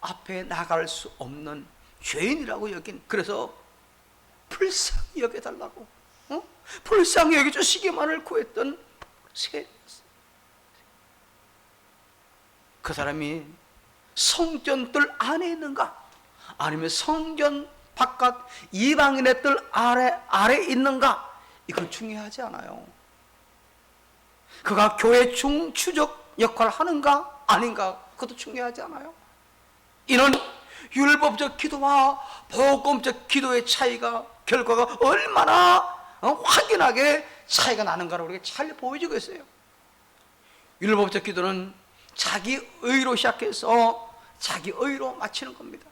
앞에 나갈 수 없는 죄인이라고 여긴, 그래서 불쌍히 여겨달라고, 불쌍히 여겨주시기만을 구했던 세리였어요. 그 사람이 성전들 안에 있는가, 아니면 성전 바깥 이방인의 뜰 아래 있는가, 이건 중요하지 않아요. 그가 교회 중추적 역할을 하는가 아닌가, 그것도 중요하지 않아요. 이는 율법적 기도와 복음적 기도의 차이가, 결과가 얼마나 확연하게 차이가 나는가를 우리가 잘 보여주고 있어요. 율법적 기도는 자기 의로 시작해서 자기 의로 마치는 겁니다.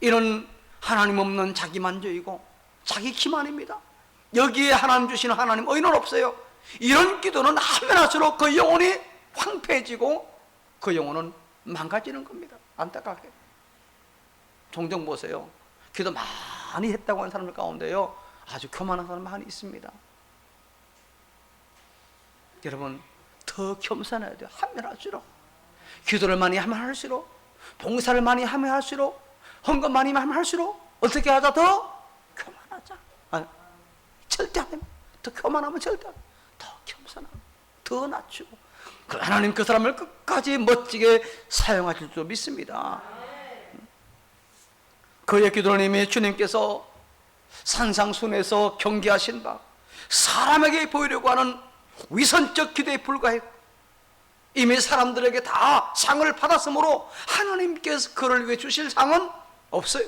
이는 하나님 없는 자기 만족이고 자기 기만입니다. 여기에 하나님 주시는 하나님 의는 없어요. 이런 기도는 하면 할수록 그 영혼이 황폐해지고 그 영혼은 망가지는 겁니다. 안타깝게. 종종 보세요. 기도 많이 했다고 하는 사람들 가운데요, 아주 교만한 사람 많이 있습니다. 여러분, 더 겸손해야 돼요. 하면 할수록. 기도를 많이 하면 할수록, 봉사를 많이 하면 할수록, 헌금 많이 하면 할수록 어떻게 하자? 더 교만하자. 절대 안 됩니다. 더 교만하면 절대 안 됩니다. 더 겸손하고 더 낮추고, 하나님 그 사람을 끝까지 멋지게 사용하실 줄 믿습니다. 그의 기도는 이미 주님께서 산상순에서 경계하신 바, 사람에게 보이려고 하는 위선적 기도에 불과했고 이미 사람들에게 다 상을 받았으므로 하나님께서 그를 위해 주실 상은 없어요.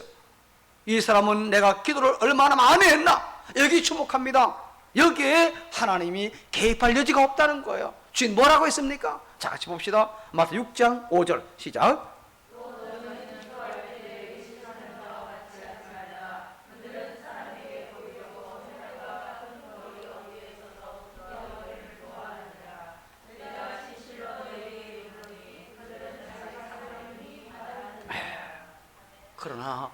이 사람은 내가 기도를 얼마나 많이 했나, 여기 주목합니다. 여기에 하나님이 개입할 여지가 없다는 거예요. 주인 뭐라고 했습니까? 자, 같이 봅시다. 마태 6장 5절 시작. 그러나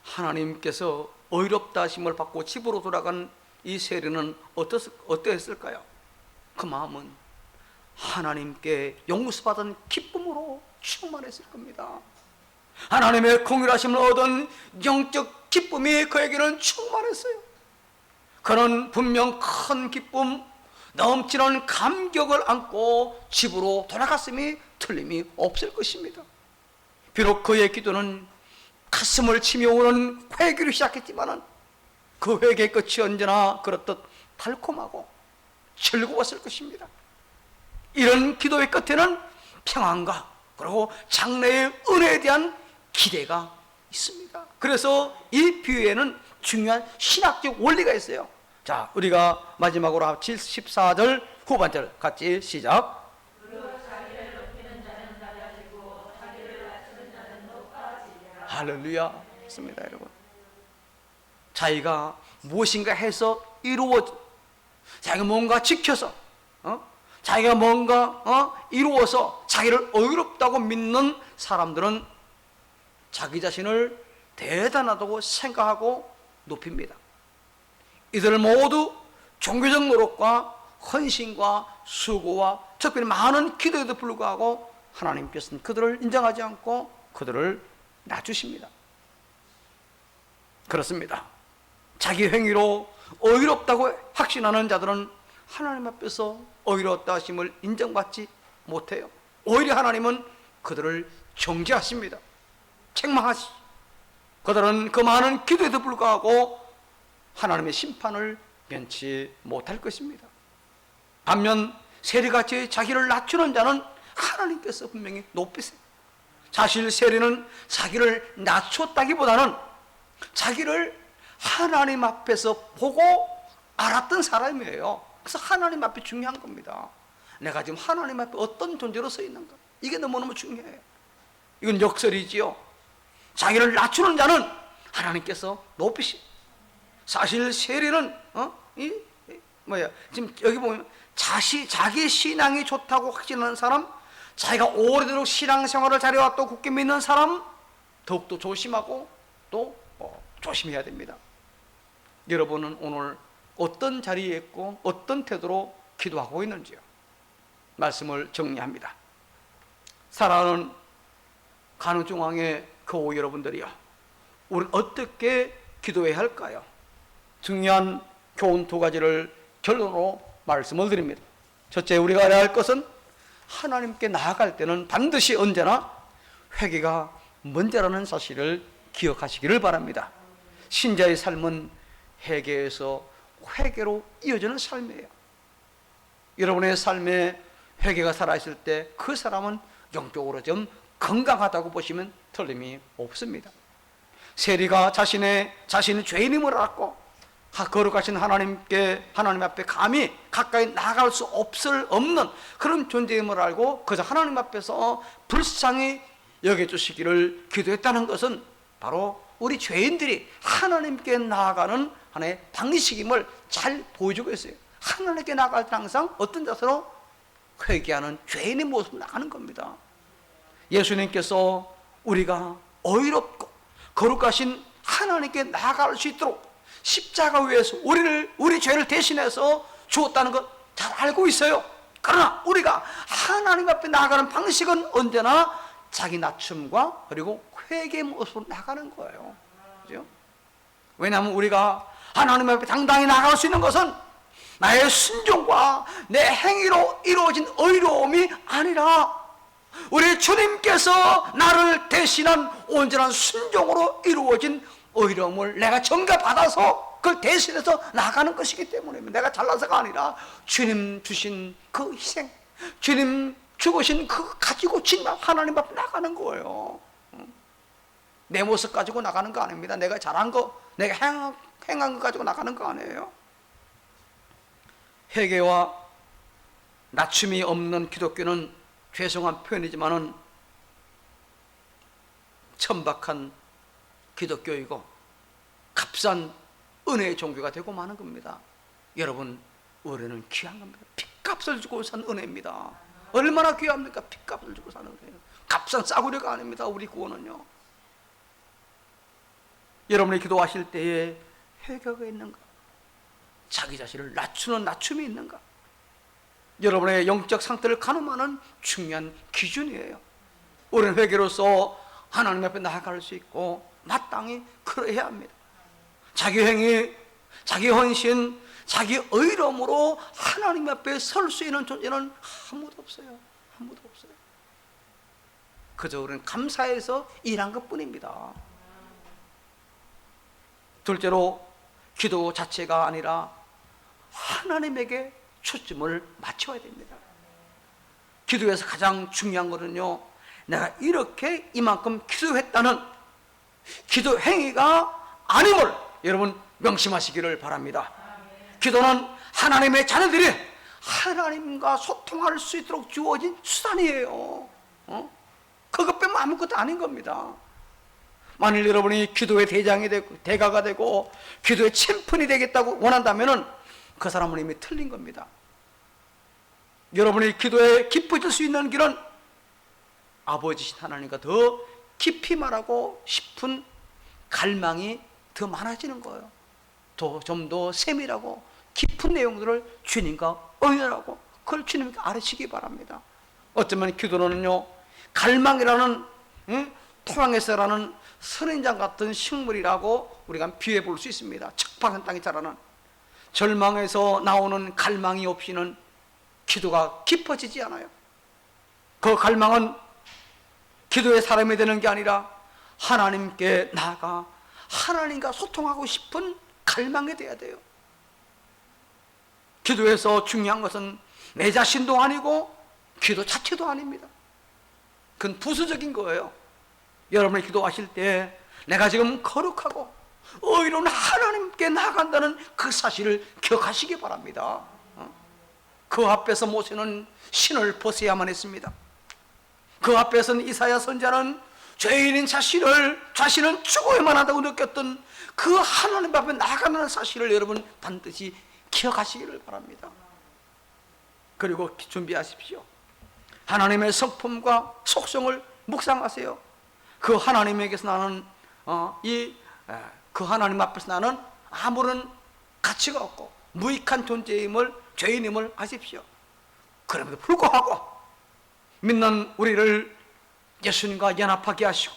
하나님께서 의롭다 하심을 받고 집으로 돌아간 이 세리는 어떠했을까요? 그 마음은 하나님께 용서받은 기쁨으로 충만했을 겁니다. 하나님의 공의하심을 얻은 영적 기쁨이 그에게는 충만했어요. 그는 분명 큰 기쁨, 넘치는 감격을 안고 집으로 돌아갔음이 틀림이 없을 것입니다. 비록 그의 기도는 가슴을 치며 오는 회개로 시작했지만 그 회개의 끝이 언제나 그렇듯 달콤하고 즐거웠을 것입니다. 이런 기도의 끝에는 평안과 그리고 장래의 은혜에 대한 기대가 있습니다. 그래서 이 비유에는 중요한 신학적 원리가 있어요. 자, 우리가 마지막으로 14절 후반절 같이 시작. 할렐루야. 있습니다, 여러분. 자기가 무엇인가 해서 자기가 뭔가 지켜서, 자기가 뭔가 이루어서 자기를 의롭다고 믿는 사람들은 자기 자신을 대단하다고 생각하고 높입니다. 이들 모두 종교적 노력과 헌신과 수고와 특별히 많은 기도에도 불구하고 하나님께서는 그들을 인정하지 않고 그들을 낮추십니다. 그렇습니다. 자기 행위로 의롭다고 확신하는 자들은 하나님 앞에서 의롭다 하심을 인정받지 못해요. 오히려 하나님은 그들을 정죄하십니다. 책망하시죠. 그들은 그 많은 기도에도 불구하고 하나님의 심판을 면치 못할 것입니다. 반면 세리같이 자기를 낮추는 자는 하나님께서 분명히 높이세요. 사실 세리는 자기를 낮췄다기보다는 자기를 하나님 앞에서 보고 알았던 사람이에요. 그래서 하나님 앞에 중요한 겁니다. 내가 지금 하나님 앞에 어떤 존재로 서 있는가, 이게 너무너무 중요해요. 이건 역설이지요. 자기를 낮추는 자는 하나님께서 높이시. 사실 세리는 지금 여기 보면 자기 신앙이 좋다고 확신하는 사람, 자기가 오래도록 신앙생활을 잘해왔다고 굳게 믿는 사람, 더욱더 조심하고 또 조심해야 됩니다. 여러분은 오늘 어떤 자리에 있고 어떤 태도로 기도하고 있는지요? 말씀을 정리합니다. 사랑하는 간호중앙회 교우 여러분들이요, 우리는 어떻게 기도해야 할까요? 중요한 교훈 두 가지를 결론으로 말씀을 드립니다. 첫째, 우리가 알아야 할 것은 하나님께 나아갈 때는 반드시 언제나 회개가 먼저라는 사실을 기억하시기를 바랍니다. 신자의 삶은 회개에서 회개로 이어지는 삶이에요. 여러분의 삶에 회개가 살아있을 때 그 사람은 영적으로 좀 건강하다고 보시면 틀림이 없습니다. 세리가 자신이 죄인임을 알았고 거룩하신 하나님 앞에 감히 가까이 나갈 수 없는 그런 존재임을 알고 그저 하나님 앞에서 불쌍히 여겨주시기를 기도했다는 것은 바로 우리 죄인들이 하나님께 나아가는 하나의 방식임을 잘 보여주고 있어요. 하나님께 나아갈 때 항상 어떤 자세로? 회개하는 죄인의 모습으로 나가는 겁니다. 예수님께서 우리가 의롭고 거룩하신 하나님께 나아갈 수 있도록 십자가 위에서 우리 죄를 대신해서 주었다는 것 잘 알고 있어요. 그러나 우리가 하나님 앞에 나아가는 방식은 언제나 자기 낮춤과 그리고 회개의 모습으로 나가는 거예요. 그죠? 왜냐하면 우리가 하나님 앞에 당당히 나아갈 수 있는 것은 나의 순종과 내 행위로 이루어진 의로움이 아니라 우리 주님께서 나를 대신한 온전한 순종으로 이루어진 의로움을 내가 전가받아서 그걸 대신해서 나가는 것이기 때문입니다. 내가 잘나서가 아니라 주님 주신 그 희생, 주님 죽으신 그 가지고 진짜 하나님 앞에 나가는 거예요. 내 모습 가지고 나가는 거 아닙니다. 내가 잘한 거, 내가 행한 거 가지고 나가는 거 아니에요. 회개와 낮춤이 없는 기독교는 죄송한 표현이지만은 천박한 기독교이고 값싼 은혜의 종교가 되고 마는 겁니다. 여러분, 은혜는 귀한 겁니다. 핏값을 주고 산 은혜입니다. 얼마나 귀합니까? 핏값을 주고 사는 은혜예요. 값싼 싸구려가 아닙니다. 우리 구원은요. 여러분이 기도하실 때에 회개가 있는가? 자기 자신을 낮추는 낮춤이 있는가? 여러분의 영적 상태를 가늠하는 중요한 기준이에요. 우리는 회개로서 하나님 앞에 나아갈 수 있고 마땅히 그러해야 합니다. 자기 행위, 자기 헌신, 자기 의로움으로 하나님 앞에 설 수 있는 존재는 아무도 없어요. 아무도 없어요. 그저 우리는 감사해서 일한 것뿐입니다. 둘째로, 기도 자체가 아니라 하나님에게 초점을 맞춰야 됩니다. 기도에서 가장 중요한 것은요, 내가 이렇게 이만큼 기도했다는 기도 행위가 아님을 여러분 명심하시기를 바랍니다. 기도는 하나님의 자녀들이 하나님과 소통할 수 있도록 주어진 수단이에요. 그것 빼면 아무것도 아닌 겁니다. 만일 여러분이 기도의 대장이 되고 대가가 되고 기도의 챔피언이 되겠다고 원한다면은 그 사람은 이미 틀린 겁니다. 여러분이 기도에 깊어질 수 있는 길은 아버지신 하나님과 더 깊이 말하고 싶은 갈망이 더 많아지는 거예요. 좀 더 세밀하고 깊은 내용들을 주님과 의논하고 그걸 주님께 알으시기 바랍니다. 어쩌면 기도는요, 갈망이라는 토양에서라는 선인장 같은 식물이라고 우리가 비유해 볼 수 있습니다. 척박한 땅에 자라는. 절망에서 나오는 갈망이 없이는 기도가 깊어지지 않아요. 그 갈망은 기도의 사람이 되는 게 아니라 하나님께 나아가 하나님과 소통하고 싶은 갈망이 돼야 돼요. 기도에서 중요한 것은 내 자신도 아니고 기도 자체도 아닙니다. 그건 부수적인 거예요. 여러분이 기도하실 때 내가 지금 거룩하고 의로운 하나님께 나아간다는 그 사실을 기억하시기 바랍니다. 그 앞에서 모세는 신을 벗어야만 했습니다. 그 앞에서는 이사야 선지자는 죄인인 자신은 죽어야만 한다고 느꼈던 그 하나님 앞에 나아가는 사실을 여러분 반드시 기억하시기를 바랍니다. 그리고 준비하십시오. 하나님의 성품과 속성을 묵상하세요. 그 하나님에게서 나는 그 하나님 앞에서 나는 아무런 가치가 없고 무익한 존재임을, 죄인임을 아십시오. 그럼에도 불구하고 믿는 우리를 예수님과 연합하게 하시고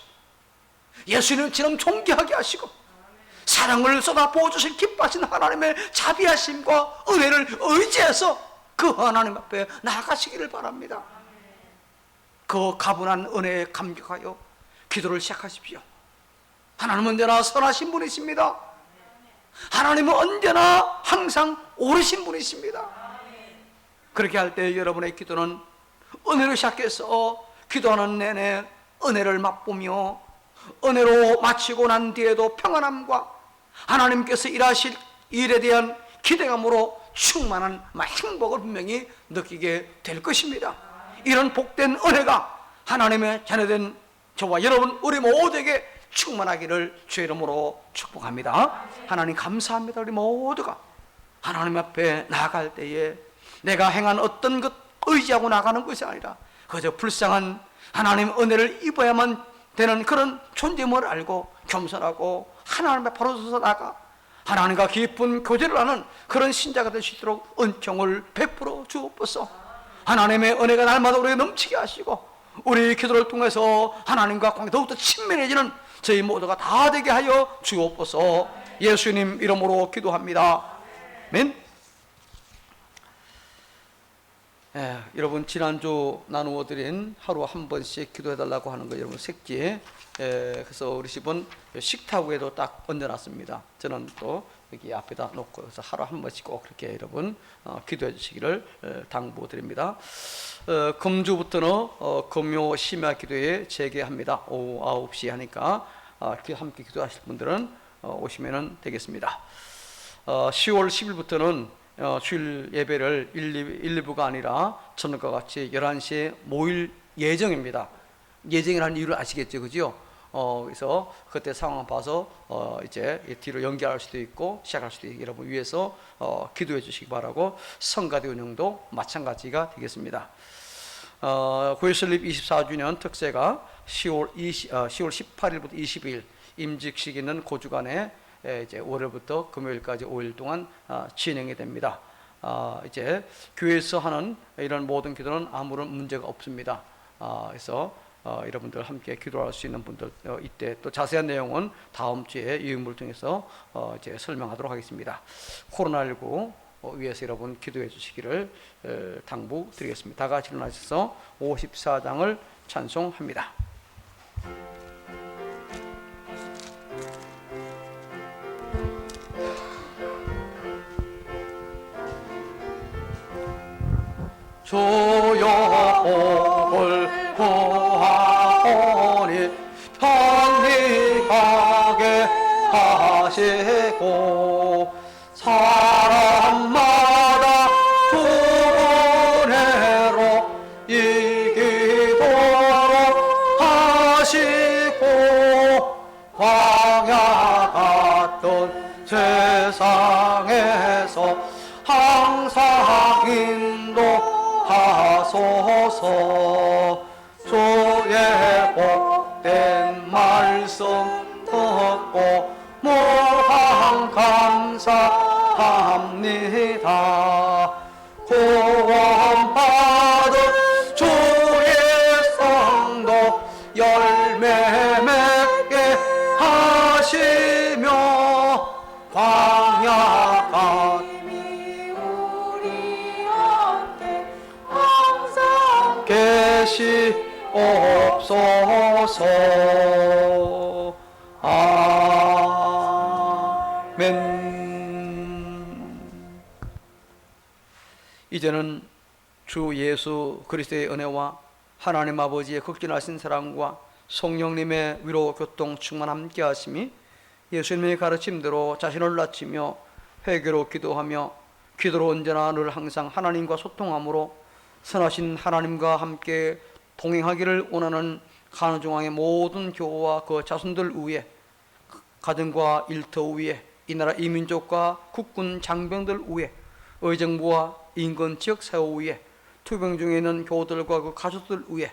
예수님처럼 존귀하게 하시고 사랑을 쏟아 부어주신 기뻐하신 하나님의 자비하심과 은혜를 의지해서 그 하나님 앞에 나아가시기를 바랍니다. 그 가분한 은혜에 감격하여 기도를 시작하십시오. 하나님은 언제나 선하신 분이십니다. 하나님은 언제나 항상 옳으신 분이십니다. 그렇게 할 때 여러분의 기도는 은혜를 시작해서 기도하는 내내 은혜를 맛보며 은혜로 마치고 난 뒤에도 평안함과 하나님께서 일하실 일에 대한 기대감으로 충만한 행복을 분명히 느끼게 될 것입니다. 이런 복된 은혜가 하나님의 자녀된 저와 여러분 우리 모두에게 충만하기를 주의 이름으로 축복합니다. 하나님 감사합니다. 우리 모두가 하나님 앞에 나아갈 때에 내가 행한 어떤 것 의지하고 나가는 것이 아니라 그저 불쌍한 하나님 은혜를 입어야만 되는 그런 존재임을 알고 겸손하고 하나님 앞에 바로 서서 나가 하나님과 깊은 교제를 하는 그런 신자가 될 수 있도록 은총을 베풀어 주옵소서. 하나님의 은혜가 날마다 우리에게 넘치게 하시고 우리 기도를 통해서 하나님과 관계 더욱더 친밀해지는 저희 모두가 다 되게 하여 주옵소서. 예수님 이름으로 기도합니다. 아멘. 여러분 지난주 나누어 드린 하루 한 번씩 기도해달라고 하는 거 여러분 색지에 그래서 우리 집은 식탁 위에도 딱 얹어놨습니다. 저는 또 여기 앞에다 놓고 그래서 하루 한 번씩 꼭 그렇게 여러분 기도해 주시기를 당부드립니다. 금주부터는 금요 심야 기도에 재개합니다. 오후 9시 하니까 함께 기도하실 분들은 오시면 되겠습니다. 10월 10일부터는 주일 예배를 1, 2부가 아니라 저녁과 같이 11시에 모일 예정입니다. 예정이라는 이유를 아시겠죠, 그죠? 그래서 그때 상황 봐서 이제 뒤로 연기할 수도 있고 시작할 수도 있고 여러분 위해서 기도해 주시기 바라고 성가대 운영도 마찬가지가 되겠습니다. 9일 설립 24주년 특세가 10월 18일부터 20일 임직식 있는 그 주간에 이제 월요일부터 금요일까지 5일 동안 진행이 됩니다. 이제 교회에서 하는 이런 모든 기도는 아무런 문제가 없습니다. 그래서 여러분들 함께 기도할 수 있는 분들 이때 또 자세한 내용은 다음 주에 유인물을 통해서 이제 설명하도록 하겠습니다. 코로나19 위해서 여러분 기도해 주시기를 당부드리겠습니다. 다 같이 일어나셔서 54장을 찬송합니다. 주여 복을 구하오니 편리하게 하시고 사람마다 주 은혜로 이기도록 하시고 광야 같은 세상에서 항상 인도하소서. 주의 복된 말씀 듣고 무한 감사합니다. 구원받은 주의 성도 열매 맺게 하시며 광야 같은 계시옵소서. 아멘. 이제는 주 예수 그리스도의 은혜와 하나님 아버지의 극진하신 사랑과 성령님의 위로 교통 충만 함께 하심이 예수님의 가르침대로 자신을 낮추며 회개로 기도하며 기도로 언제나 늘 항상 하나님과 소통함으로 선하신 하나님과 함께 동행하기를 원하는 간호중앙의 모든 교우와 그 자손들 위에 가정과 일터 위에 이 나라 이민족과 국군 장병들 위에 의정부와 인근 지역 사회 위에 투병 중에 있는 교우들과 그 가족들 위에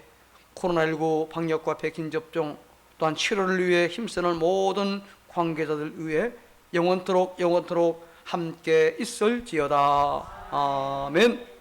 코로나19 방역과 백신 접종 또한 치료를 위해 힘쓰는 모든 관계자들 위해 영원토록 함께 있을지어다. 아멘.